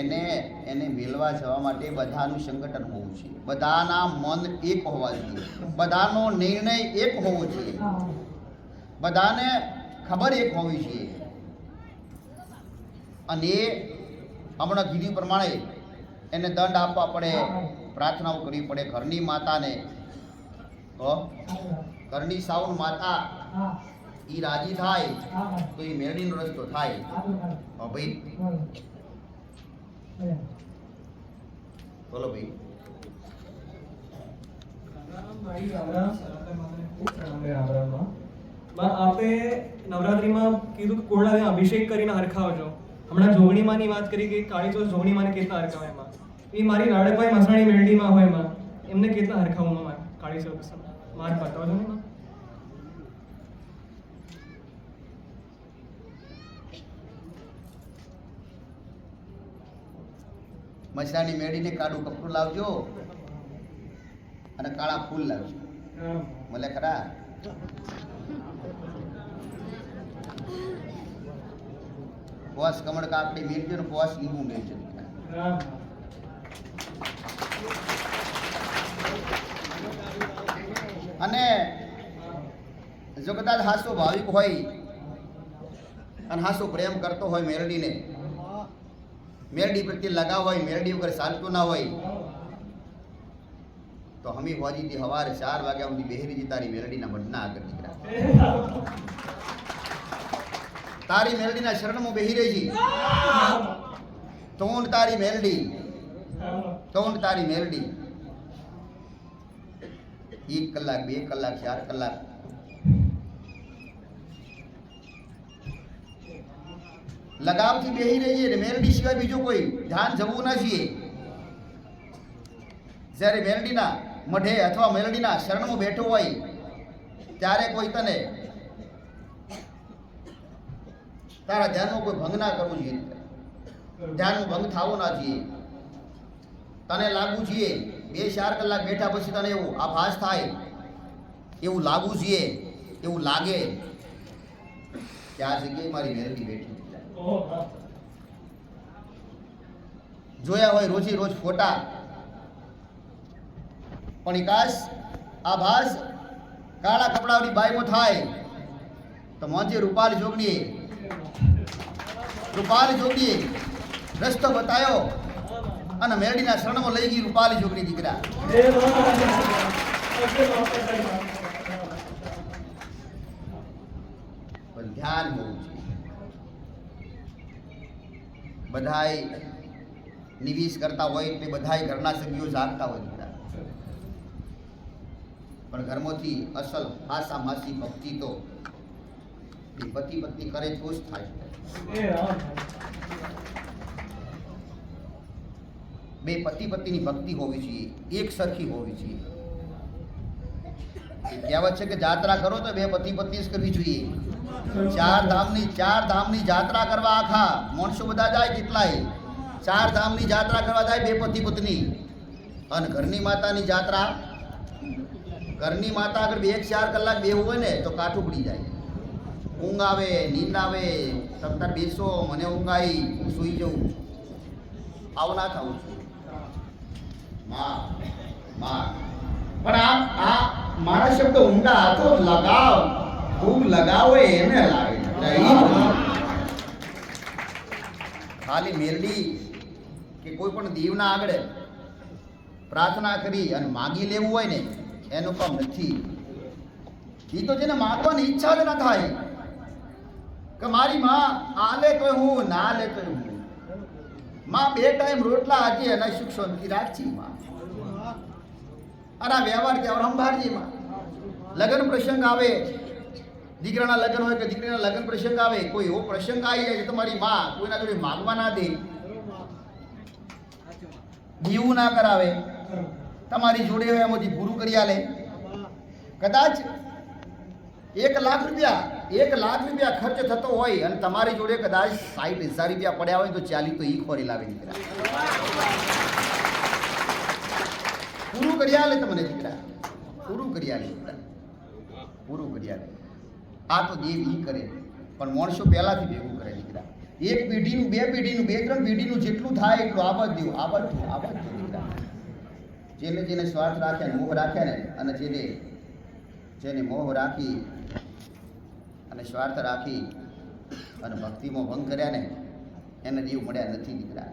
એને મેળવા જવા માટે બધાનું સંગઠન હોવું છે. બધાના મન એક હોવા જોઈએ. બધાનો નિર્ણય એક હોવો જોઈએ. બધાને ખબર એક હોવી જોઈએ. અને હમણાં કીધું પ્રમાણે એને દંડ આપવા પડે, પ્રાર્થનાઓ કરવી પડે. ઘરની માતાને, ઘરની સાઉન માતા એ રાજી થાય તો એ મેળવીનો રસ્તો થાય. ભાઈ બોલો ભાઈ. આપે નવરાત્રીમાં કીધું કે કોળાને અભિષેક કરીને હરખાવજો. હમણાં જોગણીમાંની વાત કરી કે કાળી ચોથ જોગણીમાંને કેટલા હરખાવે એમાં, એ મારી રાડકભાઈ મસાણી મેરડીમાં હોય એમાં એમને કેટલા હરખાવું કાળી ચૌદસનો માર્ગ બતાવજો ને માં. મસરાની મેળીને કાળું કપડું લાવજો અને કાળા ફૂલ લાવજો. મળે ખરા? પોસ કમળ કાકડી મેળજો ને પોસ લીંબુ મેળજો. અને જો કદાચ હાસો ભાવિક હોય અને હાસો પ્રેમ કરતો હોય મેરડીને, મેરડી પ્રત્યે લગાવ હોય, મેરડી વગર ચાલતું ના હોય, તો હમી હોજીથી સવારે 4 વાગ્યા સુધી બેહરીજી તારી મેરડીના મઢના આગળ દીકરા. તારી મેરડીના શરણમાં બેહી રહેજી. તોંડ તારી મેરડી, તોંડ તારી મેરડી. 1 કલાક 2 કલાક 4 કલાક લગાવથી બેહી રહીએ ને મેરડી સિવાય બીજું કોઈ ધ્યાન જવું ના જોઈએ. જ્યારે મેરડીના મઢે અથવા મેરડીના શરણમાં બેઠો હોય ત્યારે કોઈ તને તારા ધ્યાનનો કોઈ ભંગ ના કરવું જોઈએ. ધ્યાનનો ભંગ થવો ના જોઈએ. તને લાગવું જોઈએ 2-4 કલાક બેઠા પછી તને એવું આભાસ થાય, એવું લાગવું જોઈએ, એવું લાગે કે આ જગ્યાએ મારી મેરડી બેઠી. જોયા હોય રોજી રોજ ફોટા, પણ વિકાસ આભાસ કાળા કપડાની બાઈમાં થાય તો મોંચે રૂપાલ જોગણીએ રસ્તો બતાવ્યો અને મેરડીના શરણમાં લઈ ગઈ રૂપાલી જોગણી દીકરા. પણ ધ્યાન હોવું જોઈએ. બધાય નિવેશ કરતા હોય એટલે બધાય ઘરના સભ્યો જાગતા હોય દીકરા, પણ ઘરમાંથી અસલ આસા માસી ભક્તિ તો એ પતિ પત્ની કરે તો જ થાય. બે પતિ પત્નીની ભક્તિ હોવી જોઈએ, એક સરખી હોવી જોઈએ. કહેવત છે કે જાત્રા કરો તો બે પતિ પત્ની જ કરવી જોઈએ. 4 ધામની જાત્રા કરવા આખા માણસો બધા જાય, કેટલાય 4 ધામની જાત્રા કરવા જાય બે પતિ પત્ની. અને ઘરની માતાની જાત્રા, ઘરની માતા આગળ 2-4 કલાક બેહવું હોય ને તો કાઠું પડી જાય. ઊંઘ આવે, નીંદ આવે, તમ બેસો, મને ઊંઘ આવી, હું સૂઈ જવું, આવું ના થવું જોઈએ. પણ આ મારા શબ્દ ઊંડા હાથો લગાવ, ખૂબ લગાવો એને લાગે. ખાલી મેરડી કે કોઈ પણ દેવના આગળ પ્રાર્થના કરી અને માગી લેવું હોય ને એનું કામ નથી. એ તો જેને માગવાની ઈચ્છા જ ના થાય કે મારી માં આ લે તો હું, ના લે તો હું. માં 2 ટાઈમ રોટલા આજે અને સુખ શાંતિ રાખજી માં. અને આ વ્યવહાર ત્યાં રંભારજી માં. લગ્ન પ્રસંગ આવે, દીકરાના લગ્ન હોય કે દીકરીના લગ્ન પ્રસંગ આવે, કોઈ એવો પ્રસંગ આવી જાય તમારી માં કોઈના જોડે માગવા ના દે, દીવું ના કરાવે, તમારી જોડે હોય એમાંથી પૂરું કરી આલે. કદાચ 1 લાખ રૂપિયા ખર્ચ થતો હોય અને તમારી જોડે કદાચ 60,000 રૂપિયા પડ્યા હોય તો 40 તો ઈ ખોરી લાવે દીકરા, પૂરું કરી આલે તમને દીકરા, પૂરું કરી આલે, પૂરું કરી આલે. આ તો દેવ ઈ કરે, પણ માણસો પહેલાથી ભેગું કરે દીકરા. 1 પેઢીનું 2 પેઢીનું 2-3 પેઢીનું જેટલું થાય એટલું આબાદ દેવું, આબાદ દીકરા. જેને સ્વાર્થ રાખ્યા ને મોહ રાખ્યા ને, અને જેને મોહ રાખી અને સ્વાર્થ રાખી અને ભક્તિમાં ભંગ કર્યા ને એને દેવ મળ્યા નથી દીકરા.